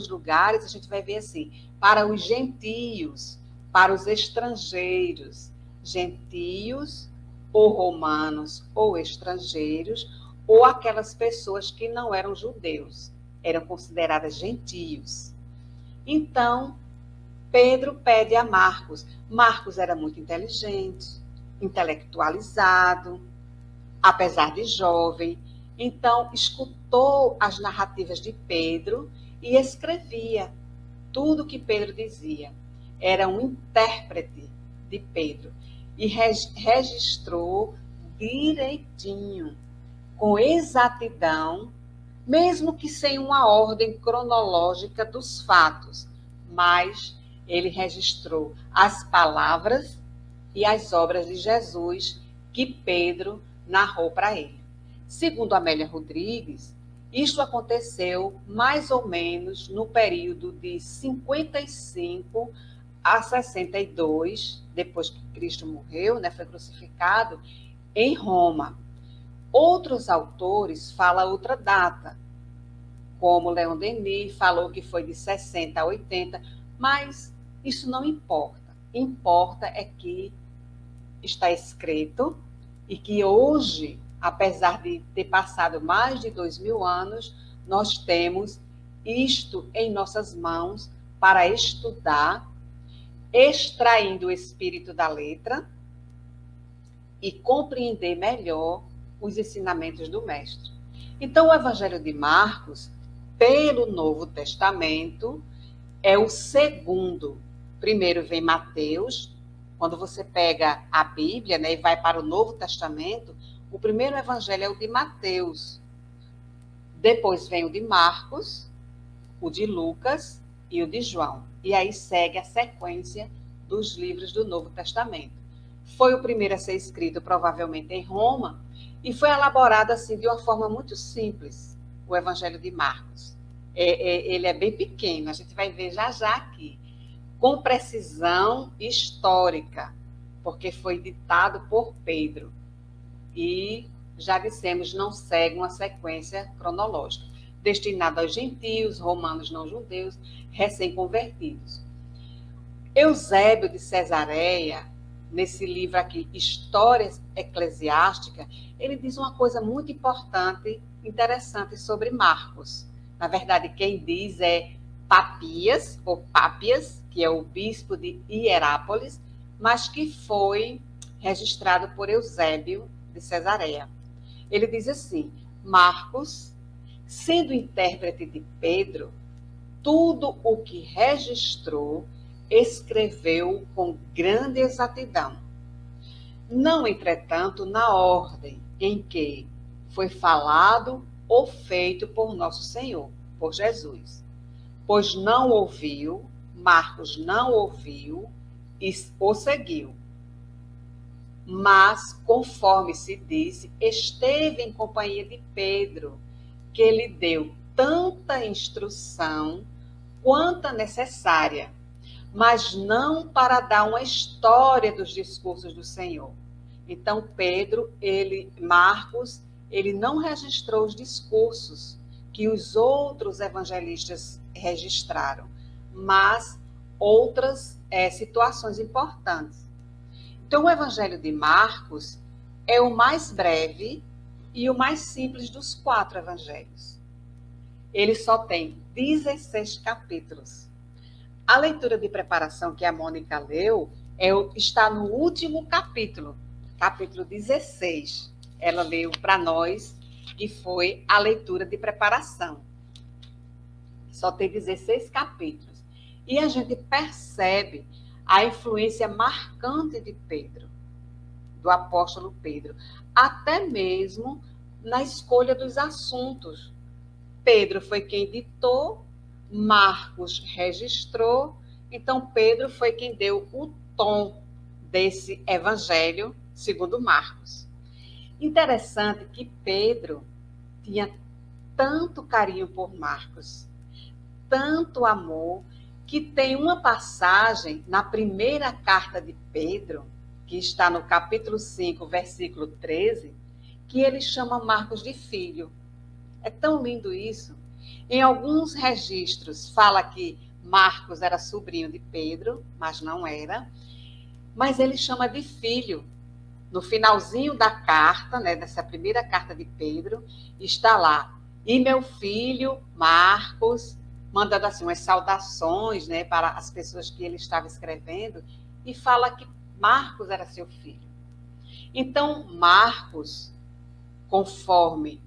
lugares, a gente vai ver assim, para os gentios, para os estrangeiros, gentios, ou romanos, ou estrangeiros, ou aquelas pessoas que não eram judeus, eram consideradas gentios. Então, Pedro pede a Marcos. Marcos era muito inteligente, intelectualizado, apesar de jovem. Então, escutou as narrativas de Pedro e escrevia tudo o que Pedro dizia. Era um intérprete de Pedro e registrou direitinho, com exatidão, mesmo que sem uma ordem cronológica dos fatos, mas ele registrou as palavras e as obras de Jesus que Pedro narrou para ele. Segundo Amélia Rodrigues, isto aconteceu mais ou menos no período de 55 a 62, depois que Cristo morreu, né, foi crucificado, em Roma. Outros autores falam outra data, como Leon Denis falou que foi de 60 a 80, mas isso não importa. Importa é que está escrito e que hoje, apesar de ter passado mais de 2000 anos, nós temos isto em nossas mãos para estudar, extraindo o espírito da letra e compreender melhor os ensinamentos do Mestre. Então, o Evangelho de Marcos, pelo Novo Testamento, é o segundo. Primeiro vem Mateus. Quando você pega a Bíblia, né, e vai para o Novo Testamento, o primeiro evangelho é o de Mateus. Depois vem o de Marcos, o de Lucas e o de João. E aí segue a sequência dos livros do Novo Testamento. Foi o primeiro a ser escrito, provavelmente, em Roma, e foi elaborado assim de uma forma muito simples, o Evangelho de Marcos. Ele é bem pequeno, a gente vai ver já já aqui, com precisão histórica, porque foi ditado por Pedro. E, já dissemos, não segue uma sequência cronológica, destinado aos gentios, romanos não judeus, recém-convertidos. Eusébio de Cesareia, nesse livro aqui, História Eclesiástica, ele diz uma coisa muito importante, interessante sobre Marcos. Na verdade, quem diz é Papias, ou Pápias, que é o bispo de Hierápolis, mas que foi registrado por Eusébio de Cesareia. Ele diz assim: Marcos, sendo intérprete de Pedro, tudo o que registrou, escreveu com grande exatidão. Não, entretanto, na ordem em que foi falado ou feito por nosso Senhor, por Jesus. Pois não ouviu, Marcos não ouviu e o seguiu. Mas, conforme se disse, esteve em companhia de Pedro, que lhe deu tanta instrução quanta necessária, mas não para dar uma história dos discursos do Senhor. Então, Marcos, ele não registrou os discursos que os outros evangelistas registraram, mas outras situações importantes. Então, o Evangelho de Marcos é o mais breve e o mais simples dos 4 evangelhos. Ele só tem 16 capítulos. A leitura de preparação que a Mônica leu está no último capítulo, capítulo 16. Ela leu para nós, que foi a leitura de preparação. Só tem 16 capítulos. E a gente percebe a influência marcante de Pedro, do apóstolo Pedro, até mesmo na escolha dos assuntos. Pedro foi quem ditou, Marcos registrou Então, Pedro foi quem deu o tom desse evangelho segundo Marcos. Interessante que Pedro tinha tanto carinho por Marcos, tanto amor, que tem uma passagem na primeira carta de Pedro, que está no capítulo 5, versículo 13, que ele chama Marcos de filho. É tão lindo isso. Em alguns registros fala que Marcos era sobrinho de Pedro, mas não era. Mas ele chama de filho. No finalzinho da carta, né, dessa primeira carta de Pedro, está lá: e meu filho Marcos, mandando assim umas saudações, né, para as pessoas que ele estava escrevendo, e fala que Marcos era seu filho. Então, Marcos, conforme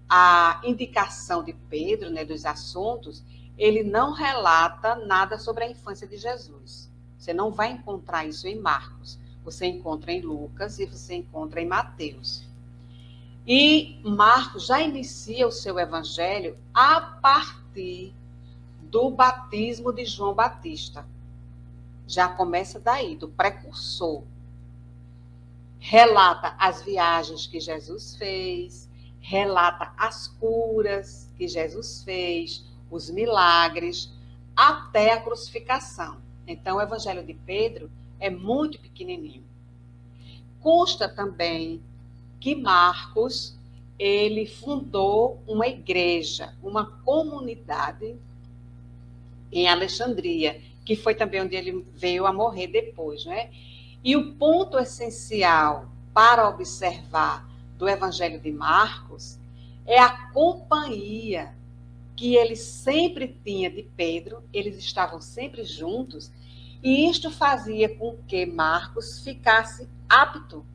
a indicação de Pedro, né, dos assuntos, ele não relata nada sobre a infância de Jesus. Você não vai encontrar isso em Marcos. Você encontra em Lucas e você encontra em Mateus. E Marcos já inicia o seu evangelho a partir do batismo de João Batista. Já começa daí, do precursor. Relata as viagens que Jesus fez, relata as curas que Jesus fez, os milagres, até a crucificação. Então, o evangelho de Pedro é muito pequenininho. Consta também que Marcos, ele fundou uma igreja, uma comunidade em Alexandria, que foi também onde ele veio a morrer depois, né? E o ponto essencial para observar do Evangelho de Marcos é a companhia que ele sempre tinha de Pedro, eles estavam sempre juntos, e isto fazia com que Marcos ficasse apto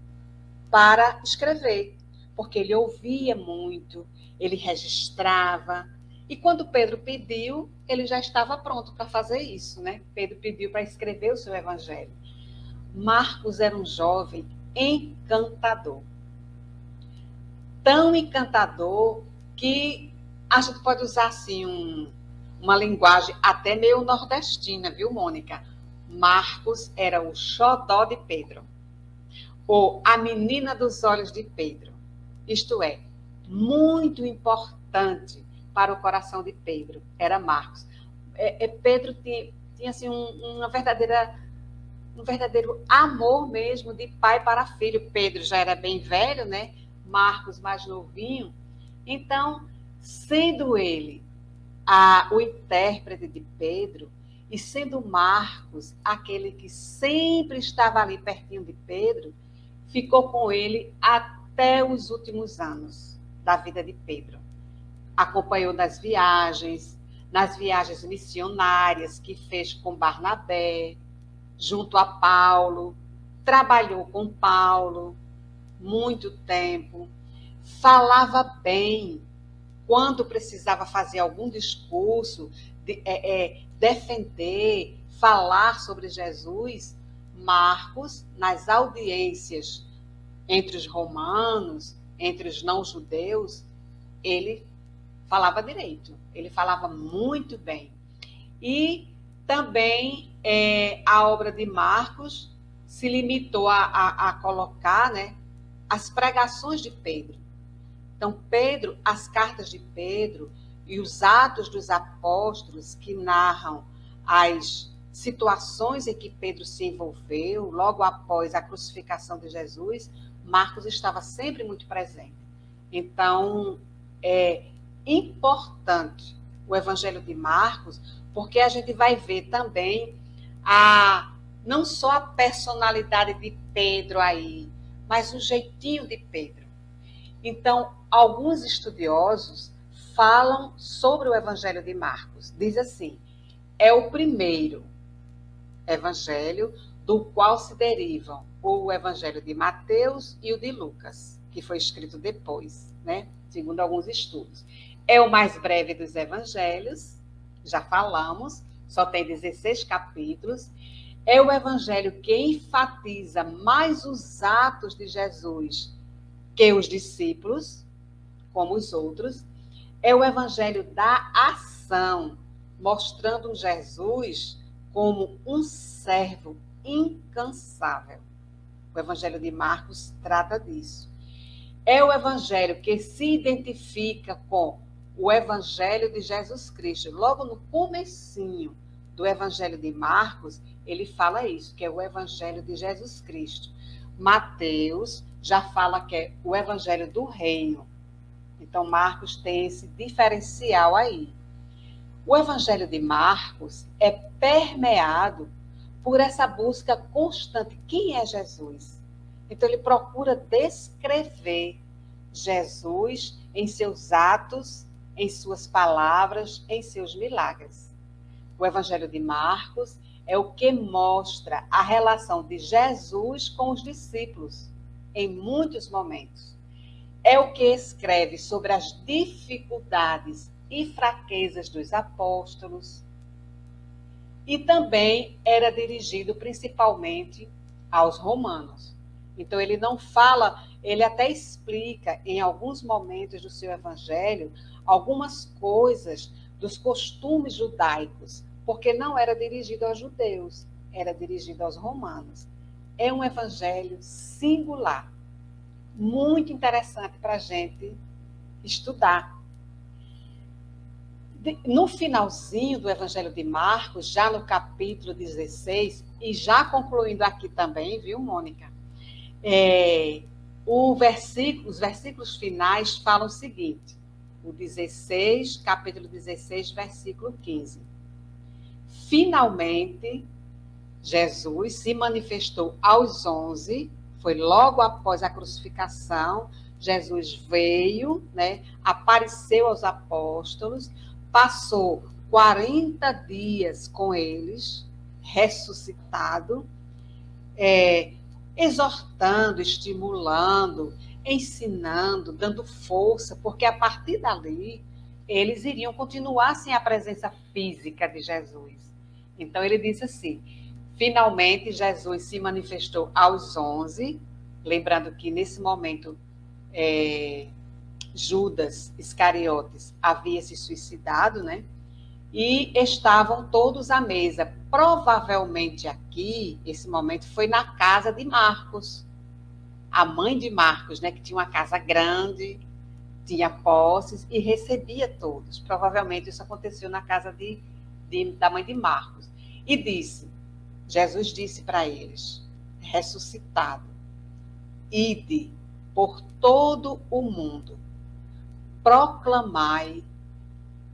para escrever, porque ele ouvia muito, ele registrava, e quando Pedro pediu, ele já estava pronto para fazer isso, né? Pedro pediu para escrever o seu evangelho. Marcos era um jovem encantador. Tão encantador que a gente pode usar assim uma linguagem até meio nordestina, viu, Mônica? Marcos era o xodó de Pedro, ou a menina dos olhos de Pedro. Isto é, muito importante para o coração de Pedro, era Marcos. Pedro tinha assim, um verdadeiro amor mesmo de pai para filho. Pedro já era bem velho, né? Marcos mais novinho. Então, sendo ele o intérprete de Pedro, e sendo Marcos aquele que sempre estava ali pertinho de Pedro, ficou com ele até os últimos anos da vida de Pedro. Acompanhou nas viagens missionárias que fez com Barnabé, junto a Paulo, trabalhou com Paulo muito tempo, falava bem quando precisava fazer algum discurso, defender, falar sobre Jesus. Marcos, nas audiências entre os romanos, entre os não-judeus, ele falava direito, ele falava muito bem. E também a obra de Marcos se limitou a colocar, né, as pregações de Pedro. Então, Pedro, as cartas de Pedro e os Atos dos Apóstolos, que narram as situações em que Pedro se envolveu logo após a crucificação de Jesus, Marcos estava sempre muito presente. Então, é importante o Evangelho de Marcos, porque a gente vai ver também não só a personalidade de Pedro aí, mas o jeitinho de Pedro. Então, alguns estudiosos falam sobre o Evangelho de Marcos. Diz assim: é o primeiro evangelho do qual se derivam o Evangelho de Mateus e o de Lucas, que foi escrito depois, né? Segundo alguns estudos. É o mais breve dos evangelhos, já falamos, só tem 16 capítulos. É o evangelho que enfatiza mais os atos de Jesus que os discípulos, como os outros. É o evangelho da ação, mostrando Jesus como um servo incansável. O Evangelho de Marcos trata disso. É o Evangelho que se identifica com o Evangelho de Jesus Cristo. Logo no comecinho do Evangelho de Marcos, ele fala isso, que é o Evangelho de Jesus Cristo. Mateus já fala que é o Evangelho do Reino. Então, Marcos tem esse diferencial aí. O Evangelho de Marcos é permeado por essa busca constante. Quem é Jesus? Então, ele procura descrever Jesus em seus atos, em suas palavras, em seus milagres. O Evangelho de Marcos é o que mostra a relação de Jesus com os discípulos em muitos momentos. É o que escreve sobre as dificuldades e fraquezas dos apóstolos. E também era dirigido principalmente aos romanos. Então, ele não fala, ele até explica em alguns momentos do seu evangelho algumas coisas dos costumes judaicos, porque não era dirigido aos judeus, era dirigido aos romanos. É um evangelho singular, muito interessante para a gente estudar. No finalzinho do Evangelho de Marcos, já no capítulo 16, e já concluindo aqui também, viu, Mônica? Os versículos finais falam o seguinte, capítulo 16, versículo 15. Finalmente, Jesus se manifestou aos 11, foi logo após a crucificação, Jesus veio, apareceu aos apóstolos, passou 40 dias com eles, ressuscitado, exortando, estimulando, ensinando, dando força, porque a partir dali eles iriam continuar sem a presença física de Jesus. Então ele disse assim, finalmente Jesus se manifestou aos 11, lembrando que nesse momento Judas Iscariotes havia se suicidado, e estavam todos à mesa. Provavelmente aqui, esse momento foi na casa de Marcos, a mãe de Marcos, que tinha uma casa grande, tinha posses e recebia todos. Provavelmente isso aconteceu na casa da mãe de Marcos. E Jesus disse para eles, ressuscitado, ide por todo o mundo, proclamai,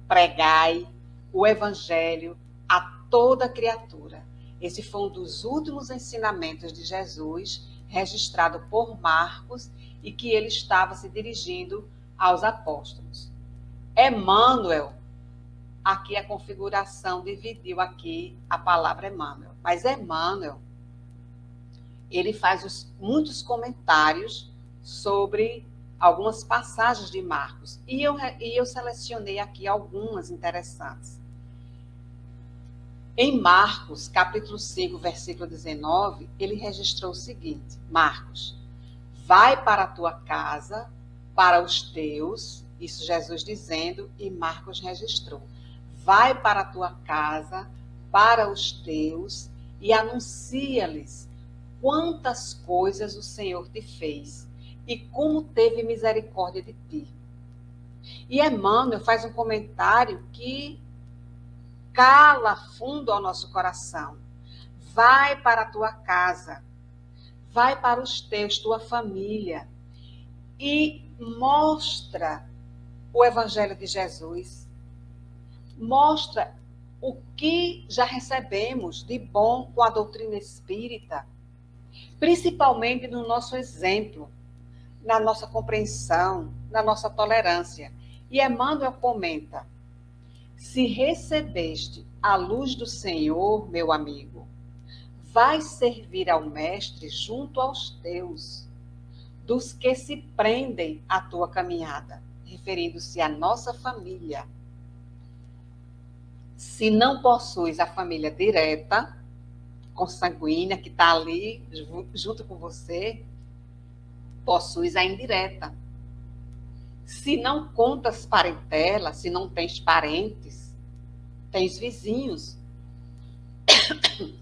pregai o evangelho a toda criatura. Esse foi um dos últimos ensinamentos de Jesus, registrado por Marcos, e que ele estava se dirigindo aos apóstolos. Emmanuel, aqui a configuração dividiu aqui a palavra Emmanuel, mas Emmanuel, ele faz muitos comentários sobre algumas passagens de Marcos, e eu selecionei aqui algumas interessantes. Em Marcos, capítulo 5, versículo 19, ele registrou o seguinte, Marcos, vai para a tua casa, para os teus, isso Jesus dizendo, e Marcos registrou, vai para a tua casa, para os teus, e anuncia-lhes quantas coisas o Senhor te fez, e como teve misericórdia de ti. E Emmanuel faz um comentário que cala fundo ao nosso coração. Vai para a tua casa, vai para os teus, tua família, e mostra o Evangelho de Jesus. Mostra o que já recebemos de bom com a doutrina espírita, principalmente no nosso exemplo, na nossa compreensão, na nossa tolerância. E Emmanuel comenta, se recebeste a luz do Senhor, meu amigo, vai servir ao Mestre junto aos teus, dos que se prendem à tua caminhada, referindo-se à nossa família. Se não possuis a família direta, consanguínea, que está ali junto com você, possuis a indireta. Se não contas parentela, se não tens parentes, tens vizinhos.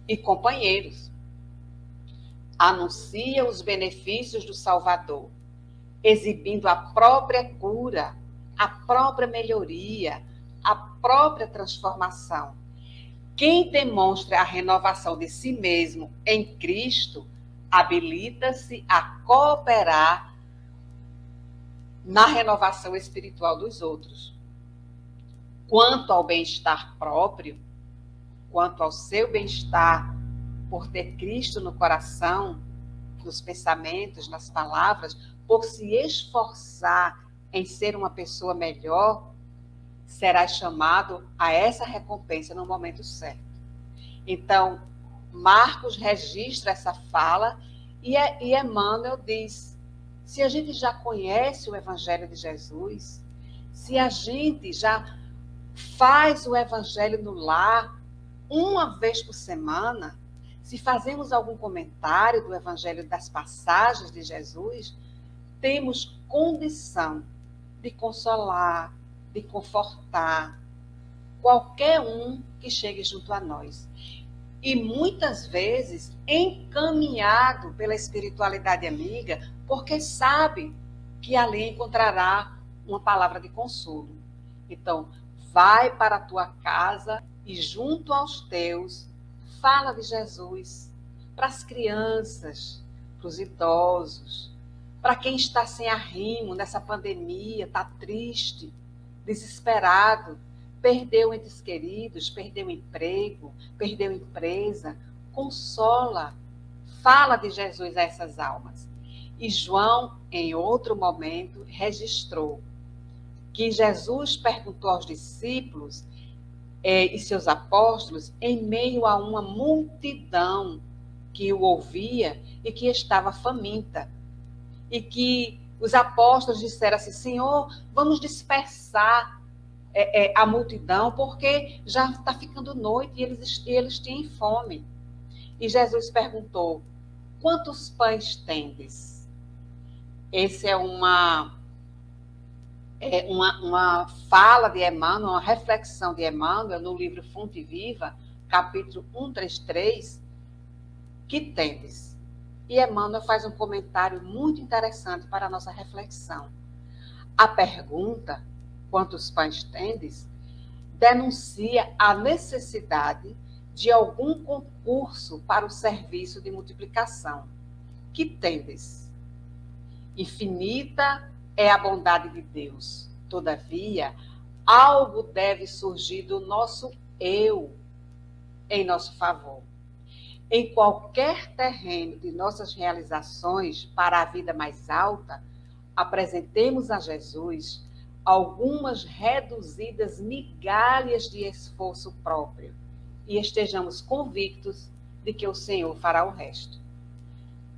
e companheiros. Anuncia os benefícios do Salvador, exibindo a própria cura, a própria melhoria, a própria transformação. Quem demonstra a renovação de si mesmo em Cristo, habilita-se a cooperar na renovação espiritual dos outros. Quanto ao bem-estar próprio, quanto ao seu bem-estar por ter Cristo no coração, nos pensamentos, nas palavras, por se esforçar em ser uma pessoa melhor, será chamado a essa recompensa no momento certo. Então, Marcos registra essa fala e Emmanuel diz: se a gente já conhece o Evangelho de Jesus, se a gente já faz o Evangelho no lar uma vez por semana, se fazemos algum comentário do Evangelho, das passagens de Jesus, temos condição de consolar, de confortar qualquer um que chegue junto a nós. E muitas vezes encaminhado pela espiritualidade amiga, porque sabe que ali encontrará uma palavra de consolo. Então, vai para a tua casa e junto aos teus, fala de Jesus para as crianças, para os idosos, para quem está sem arrimo nessa pandemia, está triste, desesperado, perdeu entes queridos, perdeu emprego, perdeu empresa. Consola, fala de Jesus a essas almas. E João, em outro momento, registrou que Jesus perguntou aos discípulos e seus apóstolos em meio a uma multidão que o ouvia e que estava faminta. E que os apóstolos disseram assim: Senhor, vamos dispersar a multidão, porque já está ficando noite e eles têm fome. E Jesus perguntou: quantos pães tendes? Essa é uma fala de Emmanuel, uma reflexão de Emmanuel no livro Fonte Viva, capítulo 133, que tendes. E Emmanuel faz um comentário muito interessante para a nossa reflexão. A pergunta, quantos pães tendes, denuncia a necessidade de algum concurso para o serviço de multiplicação. Que tendes? Infinita é a bondade de Deus. Todavia, algo deve surgir do nosso eu em nosso favor. Em qualquer terreno de nossas realizações para a vida mais alta, apresentemos a Jesus algumas reduzidas migalhas de esforço próprio e estejamos convictos de que o Senhor fará o resto.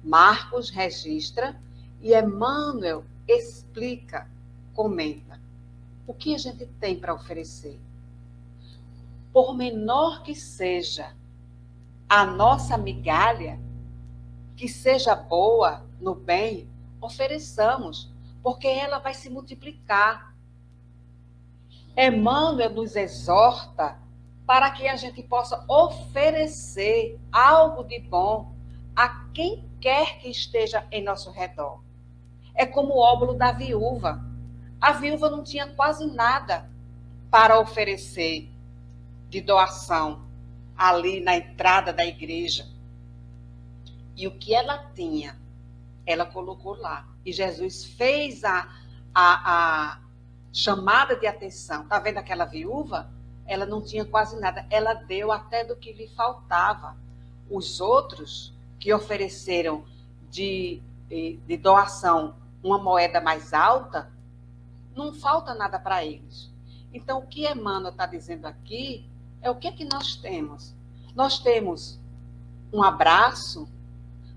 Marcos registra e Emmanuel explica, comenta, o que a gente tem para oferecer. Por menor que seja a nossa migalha, que seja boa, no bem, ofereçamos, porque ela vai se multiplicar. Emmanuel nos exorta para que a gente possa oferecer algo de bom a quem quer que esteja em nosso redor. É como o óbolo da viúva. A viúva não tinha quase nada para oferecer de doação ali na entrada da igreja. E o que ela tinha, ela colocou lá. E Jesus fez a chamada de atenção. Está vendo aquela viúva? Ela não tinha quase nada. Ela deu até do que lhe faltava. Os outros que ofereceram de doação uma moeda mais alta, não falta nada para eles. Então, o que Emmanuel está dizendo aqui é o que é que nós temos. Nós temos um abraço,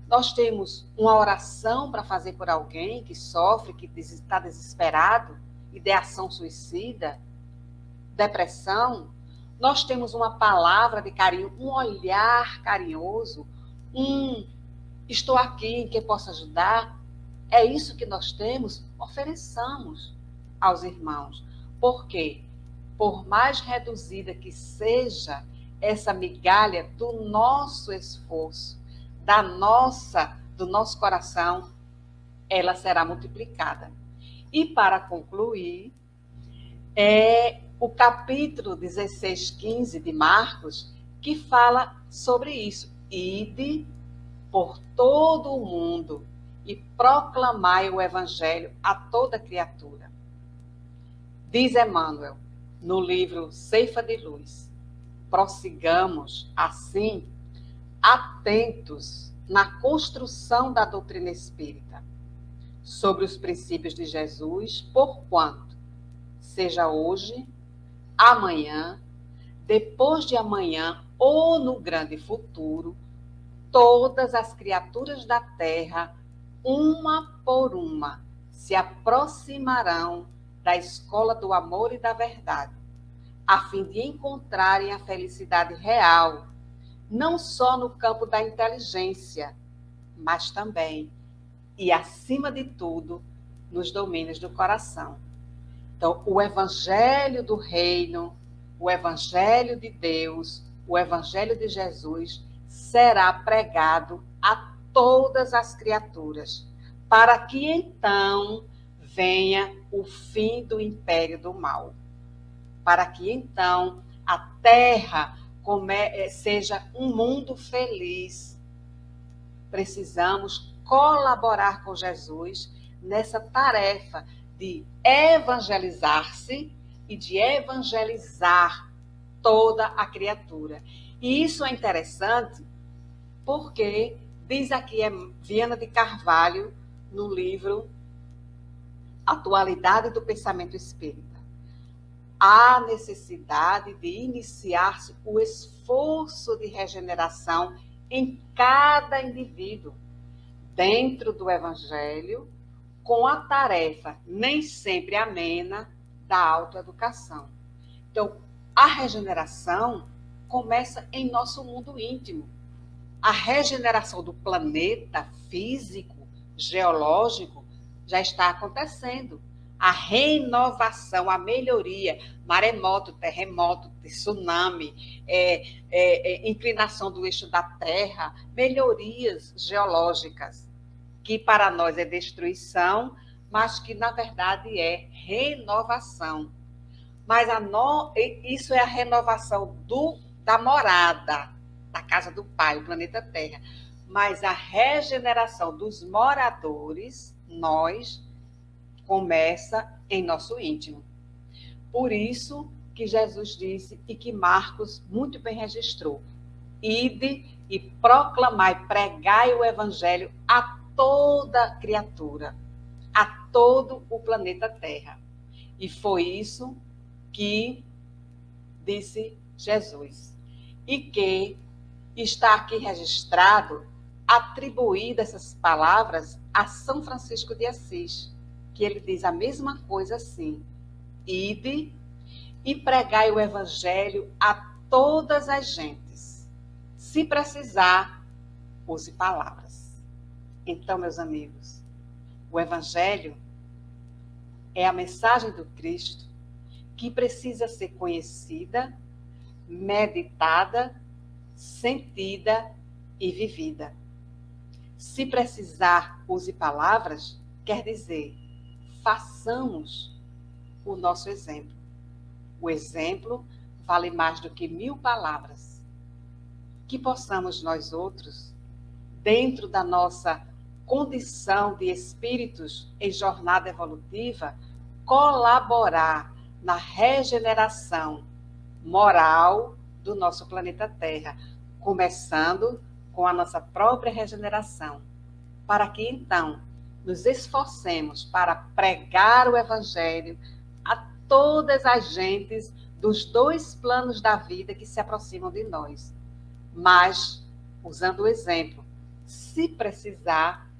nós temos uma oração para fazer por alguém que sofre, que está desesperado, ideação suicida, depressão. Nós temos uma palavra de carinho, um olhar carinhoso, estou aqui em que posso ajudar. É isso que nós temos, ofereçamos aos irmãos. Por quê? Por mais reduzida que seja essa migalha do nosso esforço, do nosso coração, ela será multiplicada. E para concluir, o capítulo 16, 15 de Marcos, que fala sobre isso. Ide por todo o mundo e proclamai o evangelho a toda criatura. Diz Emmanuel, no livro Ceifa de Luz, prossigamos, assim, atentos na construção da doutrina espírita, sobre os princípios de Jesus, porquanto, seja hoje, amanhã, depois de amanhã ou no grande futuro, todas as criaturas da terra, uma por uma, se aproximarão da escola do amor e da verdade, a fim de encontrarem a felicidade real, não só no campo da inteligência, mas também, e acima de tudo, nos domínios do coração. Então, o evangelho do reino, o evangelho de Deus, o evangelho de Jesus será pregado a todas as criaturas, para que então venha o fim do império do mal, para que então a terra seja um mundo feliz. Precisamos colaborar com Jesus nessa tarefa de evangelizar-se e de evangelizar toda a criatura. E isso é interessante porque diz aqui Viana de Carvalho, no livro Atualidade do Pensamento Espírita, há necessidade de iniciar-se o esforço de regeneração em cada indivíduo, dentro do Evangelho, com a tarefa nem sempre amena da autoeducação. Então, a regeneração começa em nosso mundo íntimo. A regeneração do planeta físico, geológico, já está acontecendo. A renovação, a melhoria, maremoto, terremoto, tsunami, inclinação do eixo da Terra, melhorias geológicas, que para nós é destruição, mas que na verdade é renovação. Mas isso é a renovação da morada, da casa do Pai, o planeta Terra. Mas a regeneração dos moradores, nós, começa em nosso íntimo. Por isso que Jesus disse, e que Marcos muito bem registrou, ide e proclamai, pregai o evangelho a toda criatura, a todo o planeta Terra. E foi isso que disse Jesus. E que está aqui registrado, atribuída essas palavras a São Francisco de Assis, que ele diz a mesma coisa assim: ide e pregai o evangelho a todas as gentes. Se precisar, use palavras. Então, meus amigos, o evangelho é a mensagem do Cristo que precisa ser conhecida, meditada, sentida e vivida. Se precisar, use palavras, quer dizer, façamos o nosso exemplo. O exemplo vale mais do que 1000 palavras. Que possamos nós outros, dentro da nossa condição de espíritos em jornada evolutiva, colaborar na regeneração moral do nosso planeta Terra, começando com a nossa própria regeneração, para que então nos esforcemos para pregar o evangelho a todas as gentes dos 2 planos da vida que se aproximam de nós, mas usando o exemplo, se precisar,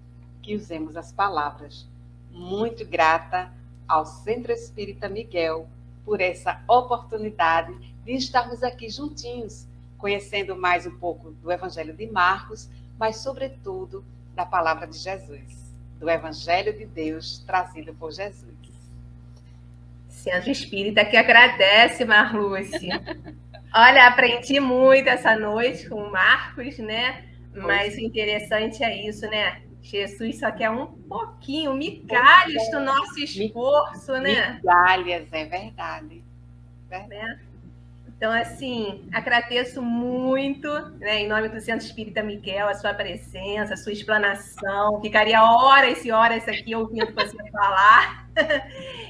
que usemos as palavras. Muito grata ao Centro Espírita Miguel por essa oportunidade de estarmos aqui juntinhos, conhecendo mais um pouco do Evangelho de Marcos, mas, sobretudo, da Palavra de Jesus, do Evangelho de Deus trazido por Jesus.
Centro Espírita que agradece, Marluce. Olha, aprendi muito essa noite com o Marcos, né? Mas o interessante é isso, né? Jesus só quer um pouquinho, migalhas do nosso esforço, né?
Migalhas, é verdade.
Né? Então, assim, agradeço muito, né, em nome do Centro Espírita Miguel, a sua presença, a sua explanação. Ficaria horas e horas aqui ouvindo você falar.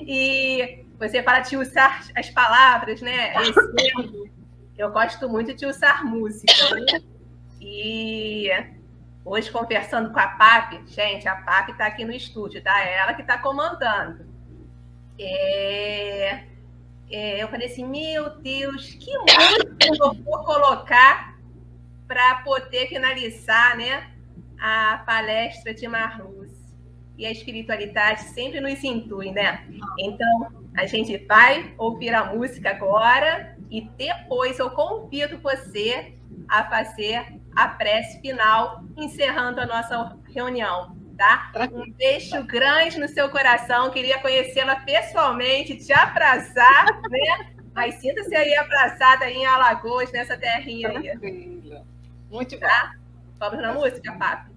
E você fala de usar as palavras, né? Exemplo. Eu gosto muito de usar música, né? E hoje, conversando com a Papi, gente, a Papi está aqui no estúdio, tá? É ela que está comandando. Eu falei assim, meu Deus, que música eu vou colocar para poder finalizar, né, a palestra de Marluz. E a espiritualidade sempre nos intui, né? Então, a gente vai ouvir a música agora e depois eu convido você a fazer a prece final, encerrando a nossa reunião. Tá? Um beijo grande no seu coração. Queria conhecê-la pessoalmente, te abraçar, né? Mas sinta-se aí abraçada aí em Alagoas, nessa terrinha aí.
Tranquilo. Muito bom.
Tá? Vamos na música, Papi?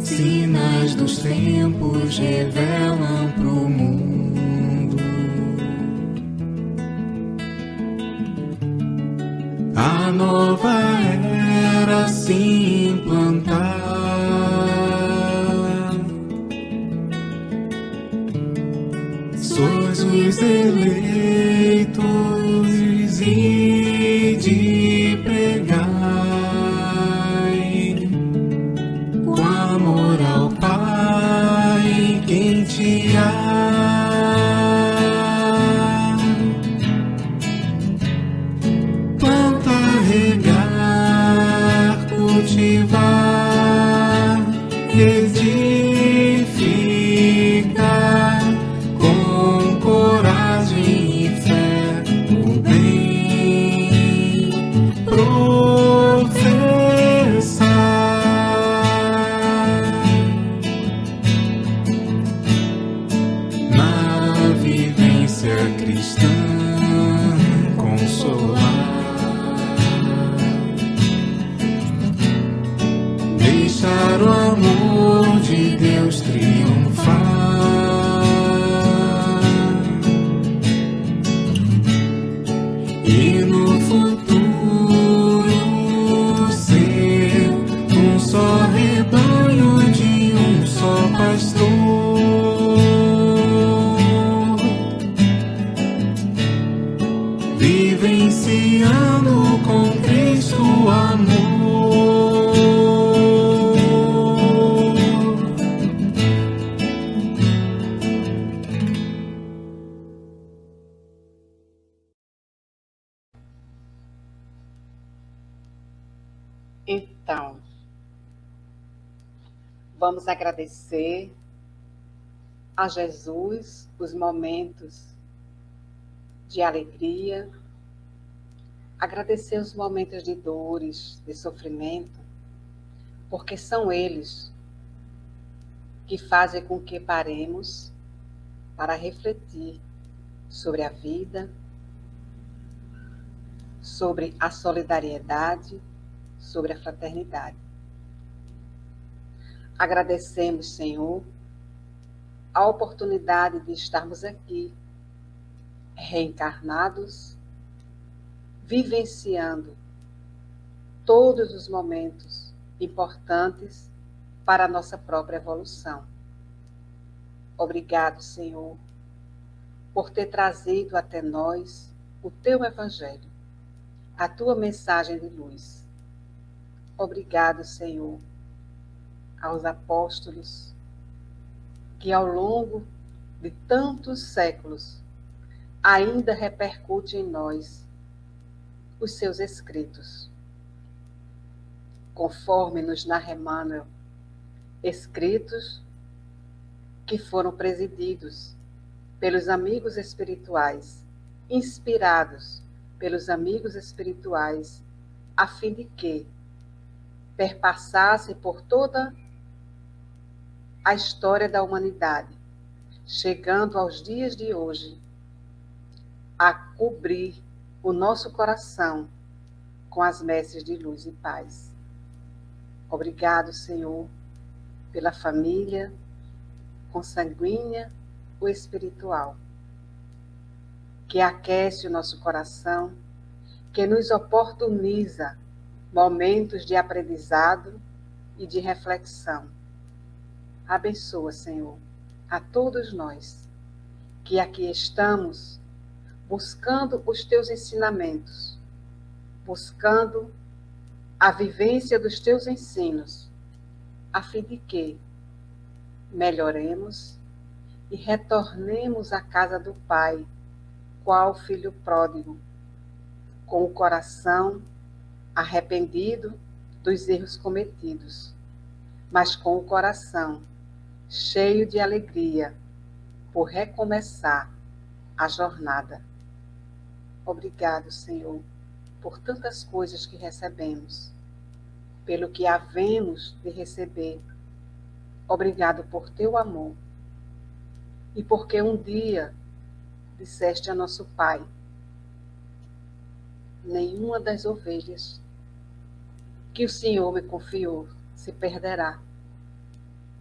Sinais dos tempos revelam pro mundo a nova era se implantar. Sois os eleitos e de pregar com amor ao Pai quem te há. Planta, regar, cultivar, edificar com coragem e fé o bem professar. Na vivência cristã consolar, deixar o amor de Deus triunfar e no futuro ser um só rebanho de um só pastor, vivenciando com Cristo o amor.
Então, vamos agradecer a Jesus os momentos de alegria, agradecer os momentos de dores, de sofrimento, porque são eles que fazem com que paremos para refletir sobre a vida, sobre a solidariedade, sobre a fraternidade. Agradecemos, Senhor, a oportunidade de estarmos aqui, reencarnados, vivenciando todos os momentos importantes para a nossa própria evolução. Obrigado, Senhor, por ter trazido até nós o Teu Evangelho, a Tua mensagem de luz. Obrigado, Senhor, aos apóstolos que ao longo de tantos séculos ainda repercute em nós os seus escritos. Conforme nos narra Emmanuel, escritos que foram presididos pelos amigos espirituais, inspirados pelos amigos espirituais, a fim de que perpassasse por toda a história da humanidade, chegando aos dias de hoje, a cobrir o nosso coração com as messes de luz e paz. Obrigado, Senhor, pela família consanguínea ou espiritual, que aquece o nosso coração, que nos oportuniza momentos de aprendizado e de reflexão. Abençoa, Senhor, a todos nós que aqui estamos buscando os teus ensinamentos, buscando a vivência dos teus ensinos, a fim de que melhoremos e retornemos à casa do Pai, qual filho pródigo, com o coração arrependido dos erros cometidos, mas com o coração cheio de alegria por recomeçar a jornada. Obrigado, Senhor, por tantas coisas que recebemos, pelo que havemos de receber. Obrigado por teu amor e porque um dia disseste a nosso Pai: nenhuma das ovelhas que o Senhor me confiou se perderá.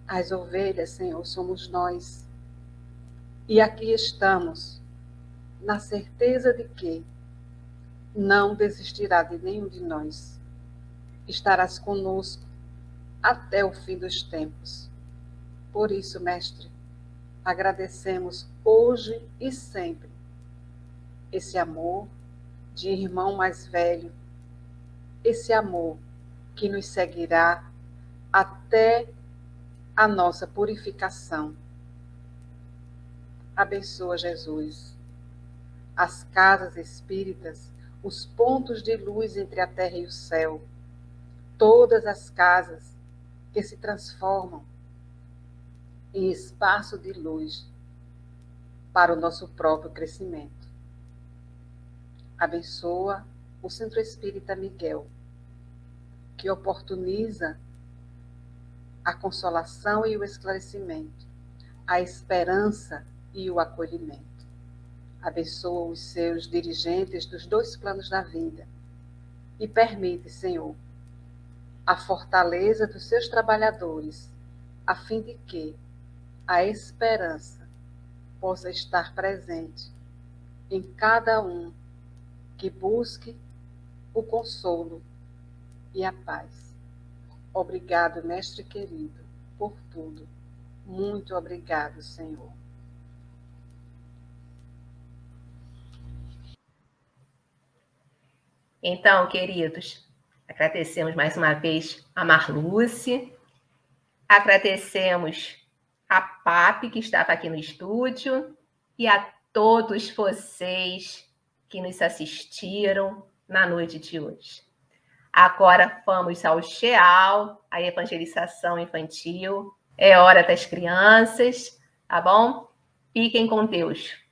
As ovelhas, Senhor, somos nós. E aqui estamos, na certeza de que não desistirá de nenhum de nós. Estarás conosco até o fim dos tempos. Por isso, Mestre, agradecemos hoje e sempre esse amor de irmão mais velho, esse amor que nos seguirá até a nossa purificação. Abençoa, Jesus, as casas espíritas, os pontos de luz entre a terra e o céu, todas as casas que se transformam em espaço de luz para o nosso próprio crescimento. Abençoa o Centro Espírita Miguel, que oportuniza a consolação e o esclarecimento, a esperança e o acolhimento. Abençoa os seus dirigentes dos dois planos da vida e permite, Senhor, a fortaleza dos seus trabalhadores, a fim de que a esperança possa estar presente em cada um que busque o consolo e a paz. Obrigado, Mestre querido, por tudo. Muito obrigado, Senhor.
Então, queridos, agradecemos mais uma vez a Marluce, agradecemos a Papi, que estava aqui no estúdio, e a todos vocês que nos assistiram na noite de hoje. Agora vamos ao Sheal, a evangelização infantil. É hora das crianças, tá bom? Fiquem com Deus.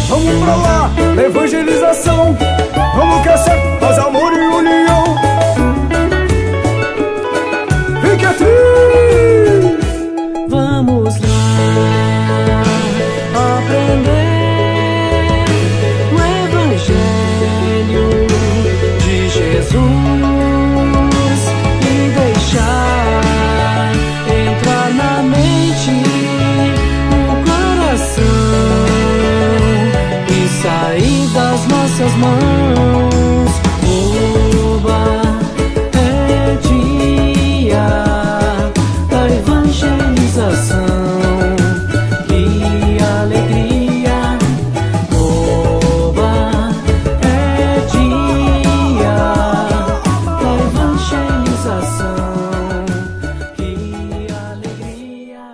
Vamos pra lá, na evangelização. Vamos que é certo, paz, amor e união. Fique triste.
Vamos lá aprender o Evangelho de Jesus e deixar entrar na mente, no coração e sair das nossas mãos. Oba, é dia da evangelização. Que alegria! Oba, é dia da evangelização. Que alegria!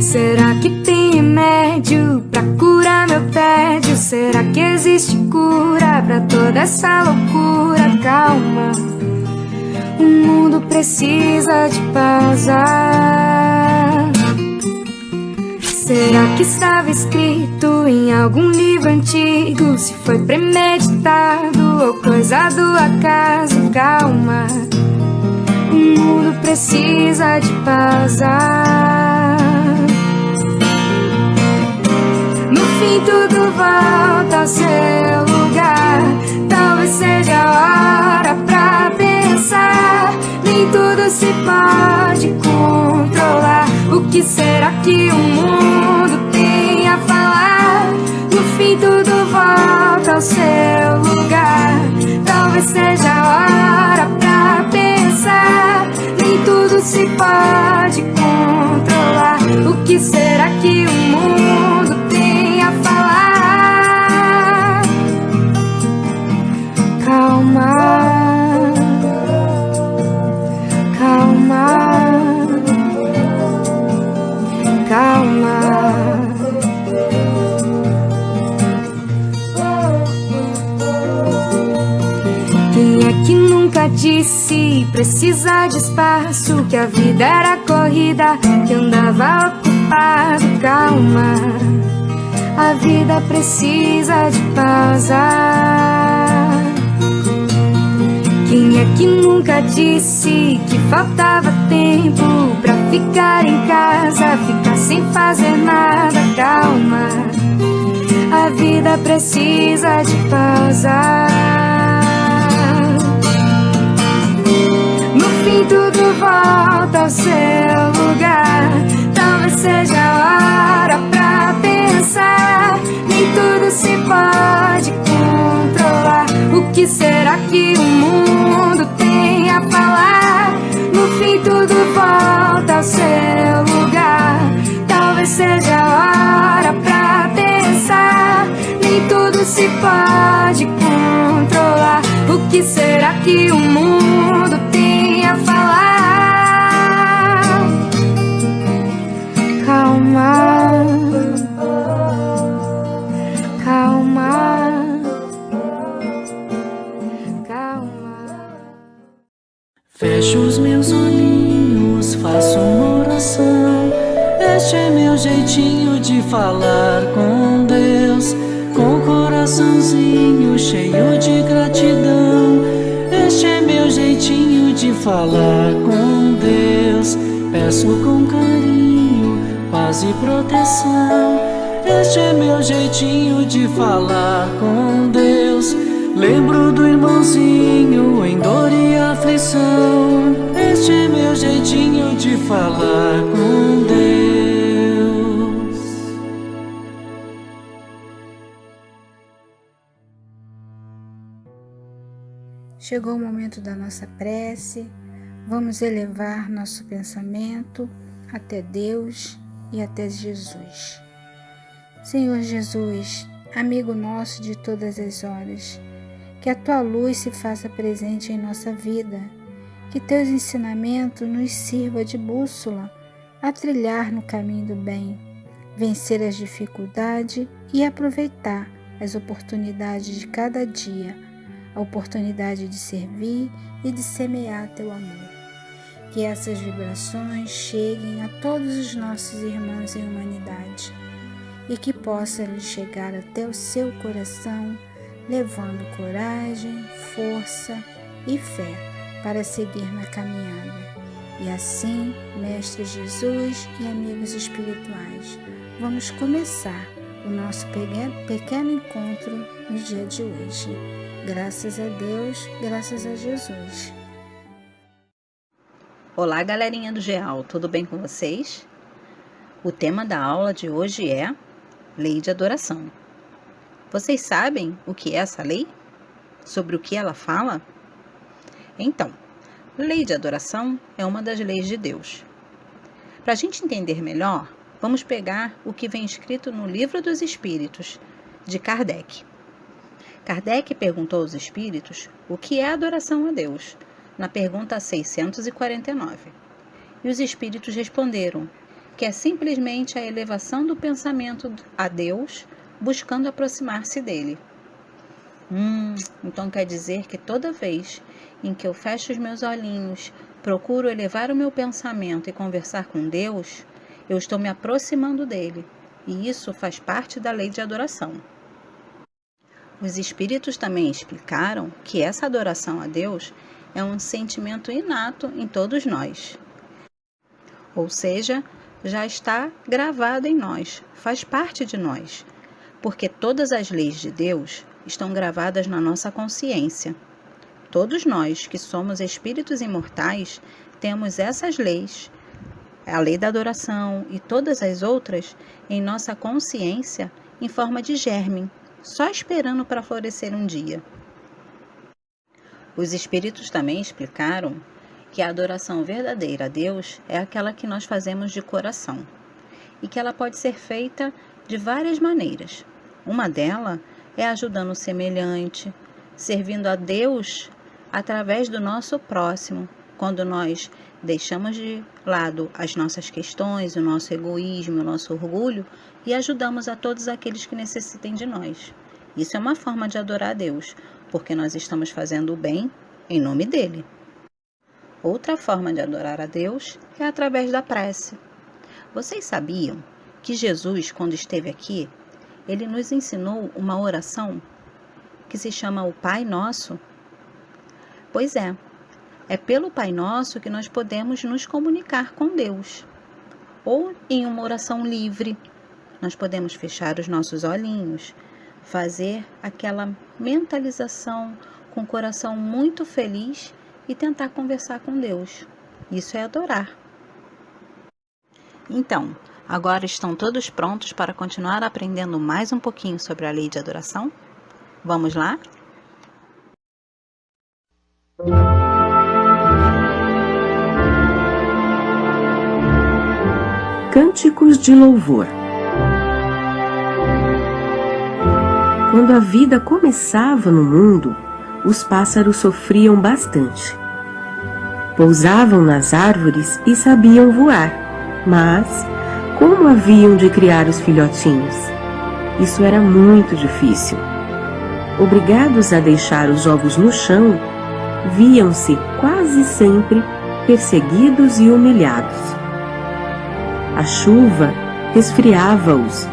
Será que tem remédio pra curar meu tédio? Será que existe cura pra toda essa loucura? Calma, o mundo precisa de pausar. Será que estava escrito em algum livro antigo? Se foi premeditado ou coisa do acaso? Calma, o mundo precisa de pausar. No fim tudo volta ao seu lugar. Talvez seja a hora pra pensar. Nem tudo se pode controlar. O que será que o mundo tem a falar? No fim tudo volta ao seu lugar. Talvez seja a hora pra pensar. Nem tudo se pode controlar. O que será que o mundo tem a falar? Calma, calma, calma. Quem é que nunca disse precisa de espaço? Que a vida era corrida, que andava ocupado. Calma, a vida precisa de pausar. Quem é que nunca disse que faltava tempo pra ficar em casa, ficar sem fazer nada? Calma, a vida precisa de pausar. No fim tudo volta ao seu lugar. Talvez seja a hora pra pensar. Nem tudo se pode controlar. O que será que o mundo tem a falar? No fim tudo volta ao seu lugar. Talvez seja a hora pra pensar. Nem tudo se pode controlar. O que será que o mundo tem a falar? Calma, calma, calma.
Fecho os meus olhinhos, faço uma oração. Este é meu jeitinho de falar com Deus, com o coraçãozinho cheio de gratidão. Este é meu jeitinho de falar com Deus. Peço com carinho, paz e proteção. Este é meu jeitinho de falar com Deus. Lembro do irmãozinho em dor e aflição. Este é meu jeitinho de falar com Deus.
Chegou o momento da nossa prece. Vamos elevar nosso pensamento até Deus e até Jesus. Senhor Jesus, amigo nosso de todas as horas, que a Tua luz se faça presente em nossa vida, que Teus ensinamentos nos sirva de bússola a trilhar no caminho do bem, vencer as dificuldades e aproveitar as oportunidades de cada dia, a oportunidade de servir e de semear teu amor. Que essas vibrações cheguem a todos os nossos irmãos em humanidade e que possa lhes chegar até o seu coração, levando coragem, força e fé para seguir na caminhada. E assim, Mestre Jesus e amigos espirituais, vamos começar o nosso pequeno encontro no dia de hoje. Graças a Deus, graças a Jesus.
Olá, galerinha do GEAL, tudo bem com vocês? O tema da aula de hoje é Lei de Adoração. Vocês sabem o que é essa lei? Sobre o que ela fala? Então, Lei de Adoração é uma das leis de Deus. Para a gente entender melhor, vamos pegar o que vem escrito no Livro dos Espíritos, de Kardec. Kardec perguntou aos espíritos o que é adoração a Deus, na pergunta 649. E os espíritos responderam que é simplesmente a elevação do pensamento a Deus, buscando aproximar-se dele. Então quer dizer que toda vez em que eu fecho os meus olhinhos, procuro elevar o meu pensamento e conversar com Deus, eu estou me aproximando dele, e isso faz parte da lei de adoração. Os espíritos também explicaram que essa adoração a Deus é um sentimento inato em todos nós. Ou seja, já está gravado em nós, faz parte de nós, porque todas as leis de Deus estão gravadas na nossa consciência. Todos nós que somos espíritos imortais temos essas leis, a lei da adoração e todas as outras, em nossa consciência em forma de germe, só esperando para florescer um dia. Os espíritos também explicaram que a adoração verdadeira a Deus é aquela que nós fazemos de coração e que ela pode ser feita de várias maneiras. Uma delas é ajudando o semelhante, servindo a Deus através do nosso próximo, quando nós deixamos de lado as nossas questões, o nosso egoísmo, o nosso orgulho e ajudamos a todos aqueles que necessitem de nós. Isso é uma forma de adorar a Deus, porque nós estamos fazendo o bem em nome dele. Outra forma de adorar a Deus é através da prece. Vocês sabiam que Jesus, quando esteve aqui, ele nos ensinou uma oração que se chama o Pai Nosso? Pois é pelo Pai Nosso que nós podemos nos comunicar com Deus. Ou em uma oração livre, nós podemos fechar os nossos olhinhos, fazer aquela mentalização com o coração muito feliz e tentar conversar com Deus. Isso é adorar. Então, agora estão todos prontos para continuar aprendendo mais um pouquinho sobre a lei de adoração? Vamos lá?
Cânticos de louvor. Quando a vida começava no mundo, os pássaros sofriam bastante. Pousavam nas árvores e sabiam voar, mas como haviam de criar os filhotinhos? Isso era muito difícil. Obrigados a deixar os ovos no chão, viam-se quase sempre perseguidos e humilhados. A chuva resfriava-os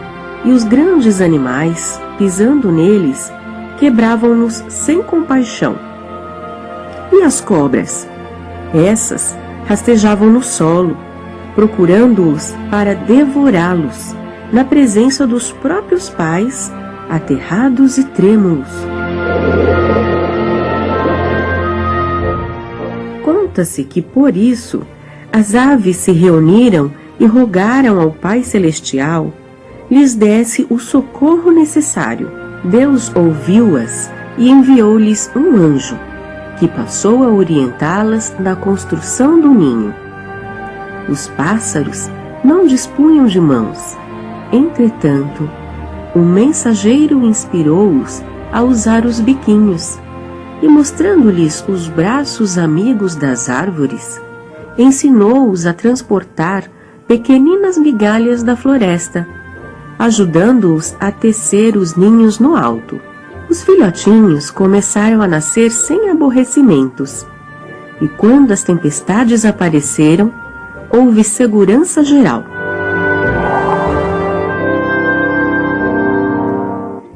e os grandes animais, pisando neles, quebravam-nos sem compaixão. E as cobras? Essas rastejavam no solo, procurando-os para devorá-los, na presença dos próprios pais, aterrados e trêmulos. Conta-se que, por isso, as aves se reuniram e rogaram ao Pai Celestial lhes desse o socorro necessário. Deus ouviu-as e enviou-lhes um anjo, que passou a orientá-las na construção do ninho. Os pássaros não dispunham de mãos. Entretanto, o mensageiro inspirou-os a usar os biquinhos, e mostrando-lhes os braços amigos das árvores, ensinou-os a transportar pequeninas migalhas da floresta, ajudando-os a tecer os ninhos no alto. Os filhotinhos começaram a nascer sem aborrecimentos, e quando as tempestades apareceram, houve segurança geral.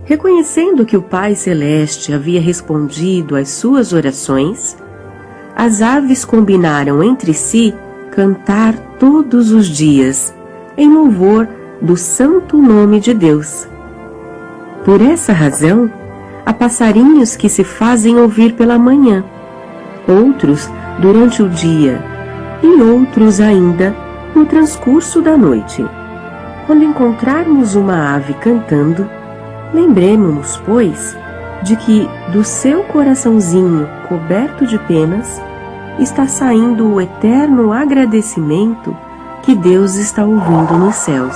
Reconhecendo que o Pai Celeste havia respondido às suas orações, as aves combinaram entre si cantar todos os dias, em louvor do santo nome de Deus. Por essa razão, há passarinhos que se fazem ouvir pela manhã, outros durante o dia e outros ainda no transcurso da noite. Quando encontrarmos uma ave cantando, lembremos-nos, pois, de que do seu coraçãozinho coberto de penas está saindo o eterno agradecimento que Deus está ouvindo nos céus.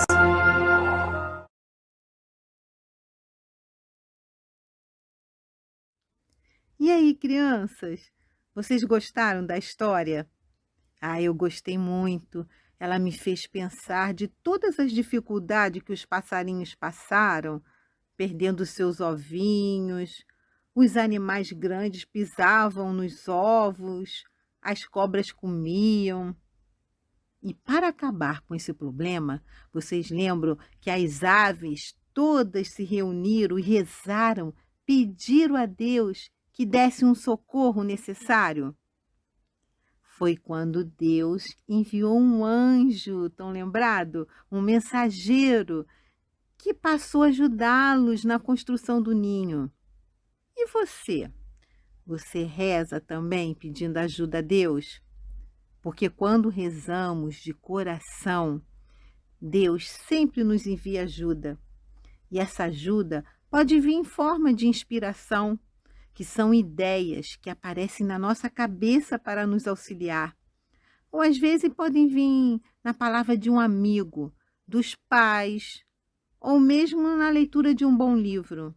E aí, crianças? Vocês gostaram da história? Eu gostei muito. Ela me fez pensar de todas as dificuldades que os passarinhos passaram, perdendo seus ovinhos, os animais grandes pisavam nos ovos, as cobras comiam. E para acabar com esse problema, vocês lembram que as aves todas se reuniram e rezaram, pediram a Deus que desse um socorro necessário? Foi quando Deus enviou um anjo, tão lembrado? Um mensageiro que passou a ajudá-los na construção do ninho. E você? Você reza também pedindo ajuda a Deus? Porque quando rezamos de coração, Deus sempre nos envia ajuda. E essa ajuda pode vir em forma de inspiração, que são ideias que aparecem na nossa cabeça para nos auxiliar. Ou às vezes podem vir na palavra de um amigo, dos pais, ou mesmo na leitura de um bom livro.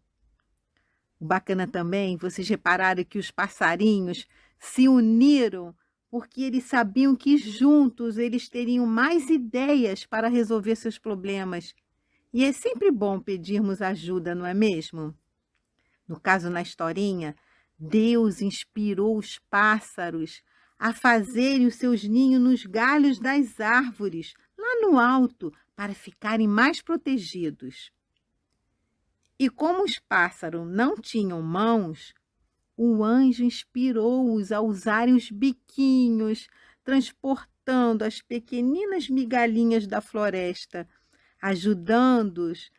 O bacana também, vocês repararam que os passarinhos se uniram porque eles sabiam que juntos eles teriam mais ideias para resolver seus problemas. E é sempre bom pedirmos ajuda, não é mesmo? No caso, na historinha, Deus inspirou os pássaros a fazerem os seus ninhos nos galhos das árvores, lá no alto, para ficarem mais protegidos. E como os pássaros não tinham mãos, o anjo inspirou-os a usarem os biquinhos, transportando as pequeninas migalhinhas da floresta, ajudando-os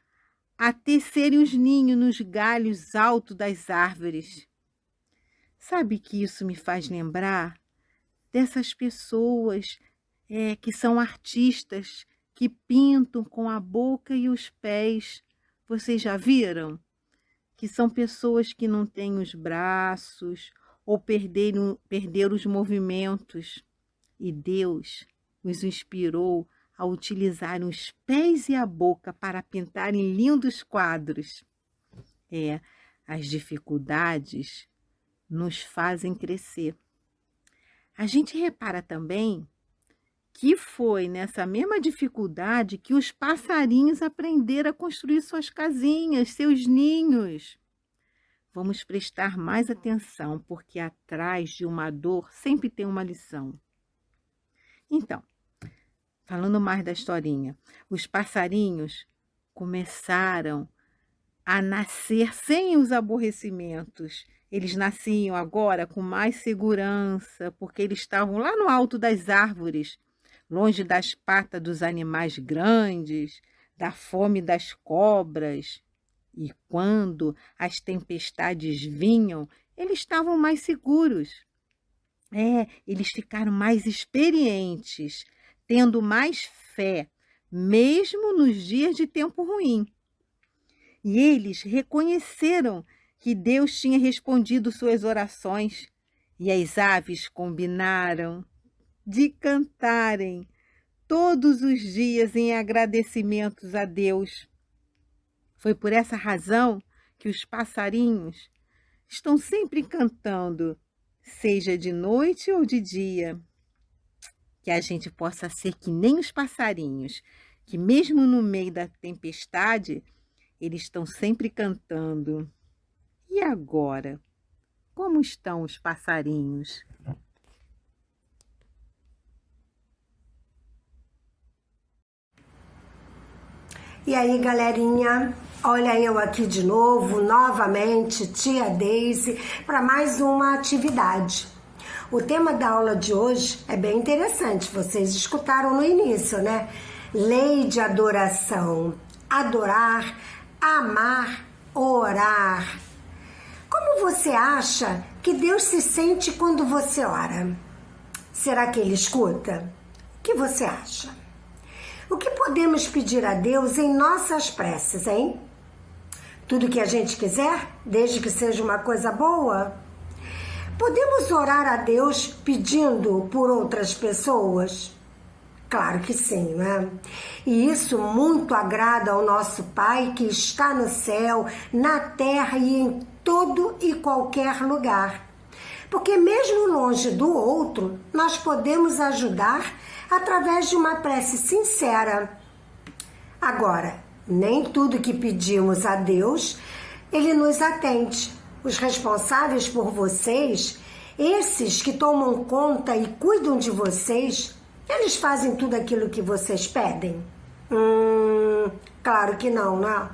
a tecerem os ninhos nos galhos altos das árvores. Sabe que isso me faz lembrar dessas pessoas que são artistas, que pintam com a boca e os pés. Vocês já viram? Que são pessoas que não têm os braços ou perderam os movimentos. E Deus os inspirou a utilizarem os pés e a boca para pintarem lindos quadros. As dificuldades nos fazem crescer. A gente repara também que foi nessa mesma dificuldade que os passarinhos aprenderam a construir suas casinhas, seus ninhos. Vamos prestar mais atenção, porque atrás de uma dor sempre tem uma lição. Então, falando mais da historinha, os passarinhos começaram a nascer sem os aborrecimentos. Eles nasciam agora com mais segurança, porque eles estavam lá no alto das árvores, longe das patas dos animais grandes, da fome das cobras. E quando as tempestades vinham, eles estavam mais seguros. Eles ficaram mais experientes, tendo mais fé, mesmo nos dias de tempo ruim. E eles reconheceram que Deus tinha respondido suas orações, e as aves combinaram de cantarem todos os dias em agradecimentos a Deus. Foi por essa razão que os passarinhos estão sempre cantando, seja de noite ou de dia. Que a gente possa ser que nem os passarinhos, que mesmo no meio da tempestade, eles estão sempre cantando. E agora? Como estão os passarinhos?
E aí, galerinha? Olha eu aqui de novo, novamente, tia Daisy, para mais uma atividade. O tema da aula de hoje é bem interessante, vocês escutaram no início, né? Lei de adoração, adorar, amar, orar. Como você acha que Deus se sente quando você ora? Será que Ele escuta? O que você acha? O que podemos pedir a Deus em nossas preces, hein? Tudo que a gente quiser, desde que seja uma coisa boa? Podemos orar a Deus pedindo por outras pessoas? Claro que sim, né? E isso muito agrada ao nosso Pai que está no céu, na terra e em todo e qualquer lugar. Porque mesmo longe do outro, nós podemos ajudar através de uma prece sincera. Agora, nem tudo que pedimos a Deus, Ele nos atende. Os responsáveis por vocês, esses que tomam conta e cuidam de vocês, eles fazem tudo aquilo que vocês pedem? Claro que não, não.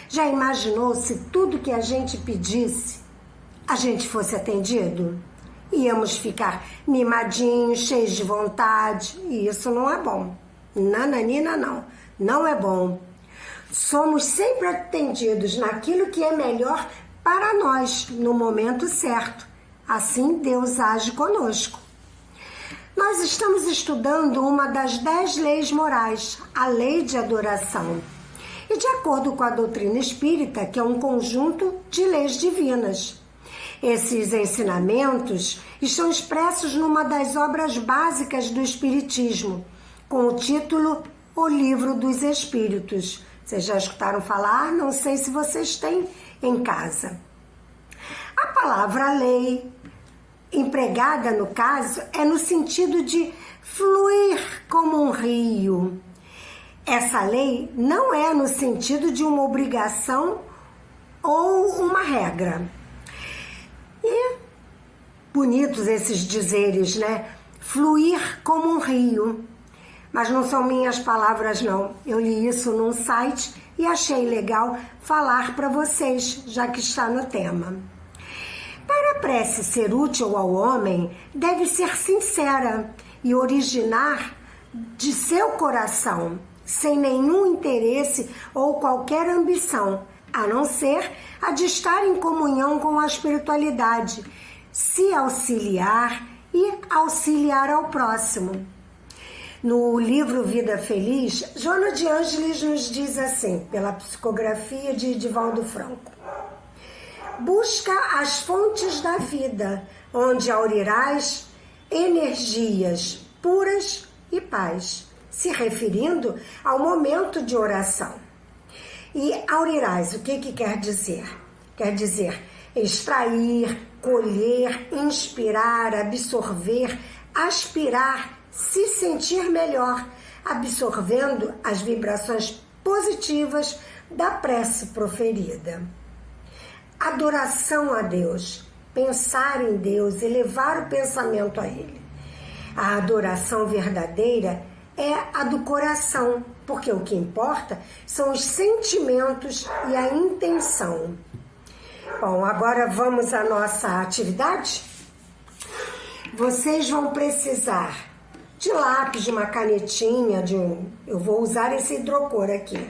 Já imaginou se tudo que a gente pedisse, a gente fosse atendido? Íamos ficar mimadinhos, cheios de vontade, e isso não é bom. Nananina, não. Não é bom. Somos sempre atendidos naquilo que é melhor para nós, no momento certo. Assim Deus age conosco. Nós estamos estudando uma das 10 leis morais, a lei de adoração. E de acordo com a doutrina espírita, que é um conjunto de leis divinas. Esses ensinamentos estão expressos numa das obras básicas do Espiritismo, com o título O Livro dos Espíritos. Vocês já escutaram falar? Não sei se vocês têm em casa. A palavra lei, empregada no caso, é no sentido de fluir como um rio. Essa lei não é no sentido de uma obrigação ou uma regra. E bonitos esses dizeres, né? Fluir como um rio. Mas não são minhas palavras, não. Eu li isso num site e achei legal falar para vocês, já que está no tema. Para a prece ser útil ao homem, deve ser sincera e originar de seu coração, sem nenhum interesse ou qualquer ambição, a não ser a de estar em comunhão com a espiritualidade, se auxiliar e auxiliar ao próximo. No livro Vida Feliz, Joana de Ângeles nos diz assim, pela psicografia de Divaldo Franco: busca as fontes da vida, onde aurirás energias puras e paz, se referindo ao momento de oração. E aurirás, o que quer dizer? Quer dizer extrair, colher, inspirar, absorver, aspirar, se sentir melhor, absorvendo as vibrações positivas da prece proferida. Adoração a Deus, pensar em Deus, elevar o pensamento a Ele. A adoração verdadeira é a do coração, porque o que importa são os sentimentos e a intenção. Bom, agora vamos à nossa atividade? Vocês vão precisar de lápis, de uma canetinha, eu vou usar esse hidrocor aqui.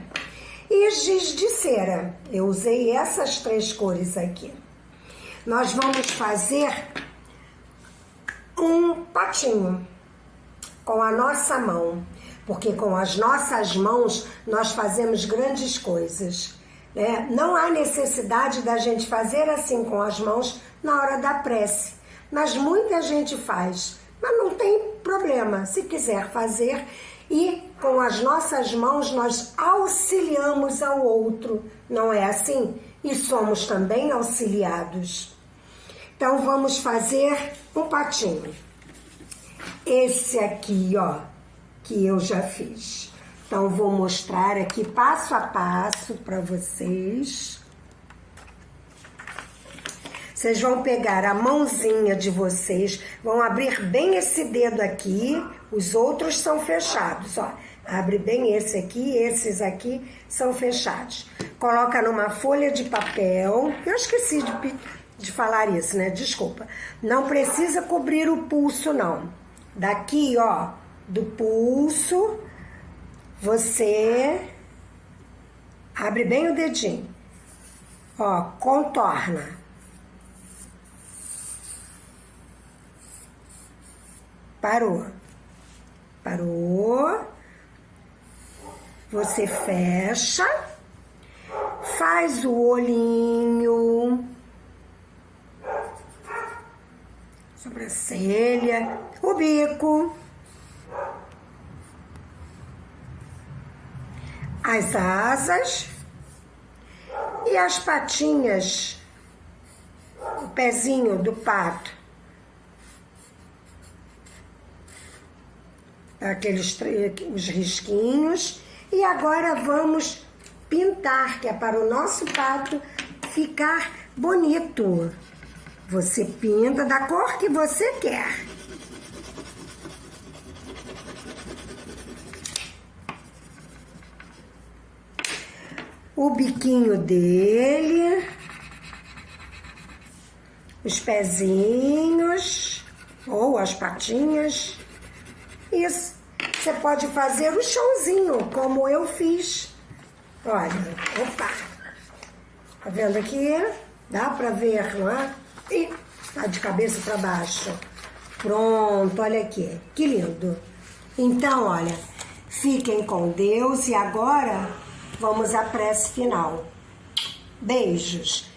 E giz de cera, eu usei essas 3 cores aqui. Nós vamos fazer um patinho com a nossa mão, porque com as nossas mãos nós fazemos grandes coisas, né? Não há necessidade da gente fazer assim com as mãos na hora da prece, mas muita gente faz, mas não tem problema, se quiser fazer. E com as nossas mãos nós auxiliamos ao outro, não é assim? E somos também auxiliados. Então vamos fazer um patinho. Esse aqui, ó, que eu já fiz. Então, vou mostrar aqui passo a passo para vocês. Vocês vão pegar a mãozinha de vocês, vão abrir bem esse dedo aqui, os outros são fechados, ó. Abre bem esse aqui, esses aqui são fechados. Coloca numa folha de papel, eu esqueci de falar isso, né? Desculpa. Não precisa cobrir o pulso, não. Daqui, ó, do pulso, você abre bem o dedinho. Ó, contorna. Parou. Parou. Você fecha. Faz o olhinho. Sobrancelha. O bico. As asas. E as patinhas. O pezinho do pato. Aqueles os risquinhos. E agora vamos pintar, que é para o nosso pato ficar bonito. Você pinta da cor que você quer. O biquinho dele. Os pezinhos. Ou as patinhas. Isso. Você pode fazer o chãozinho, como eu fiz. Olha, opa. Tá vendo aqui? Dá pra ver, não é? Ih, tá de cabeça pra baixo. Pronto, olha aqui. Que lindo. Então, olha, fiquem com Deus e agora vamos à prece final. Beijos.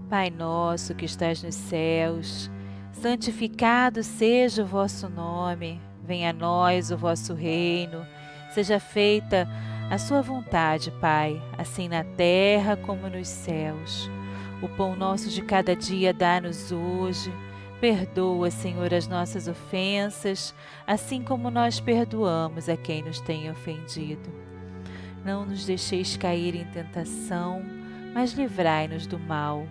Pai nosso que estás nos céus, santificado seja o vosso nome, venha a nós o vosso reino, seja feita a sua vontade, Pai, assim na terra como nos céus. O pão nosso de cada dia dá-nos hoje, perdoa, Senhor, as nossas ofensas, assim como nós perdoamos a quem nos tem ofendido. Não nos deixeis cair em tentação, mas livrai-nos do mal,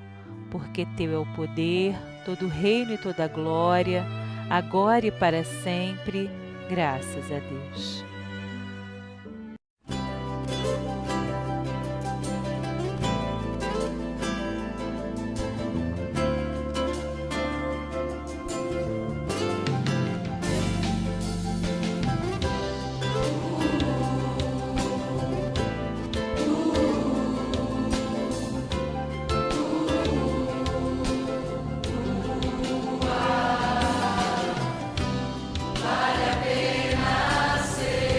porque teu é o poder, todo o reino e toda a glória, agora e para sempre, graças a Deus.
Vale a pena ser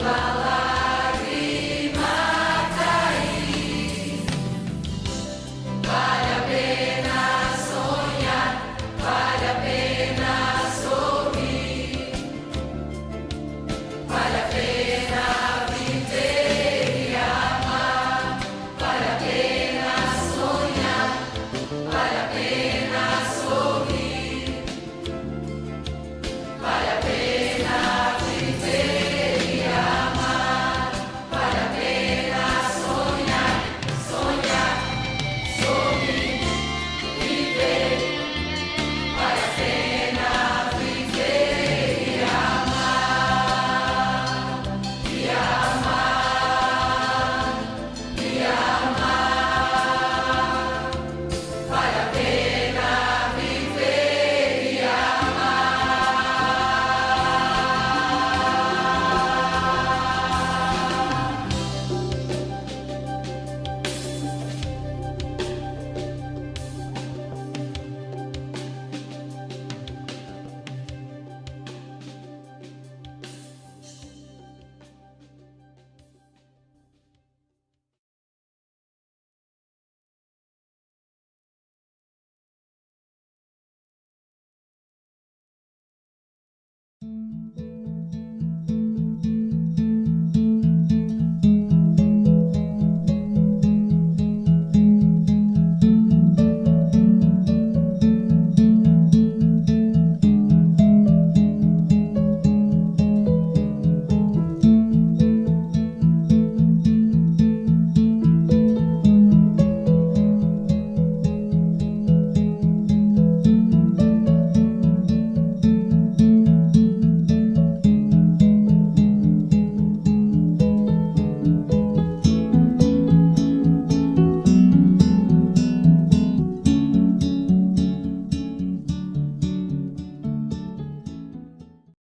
fala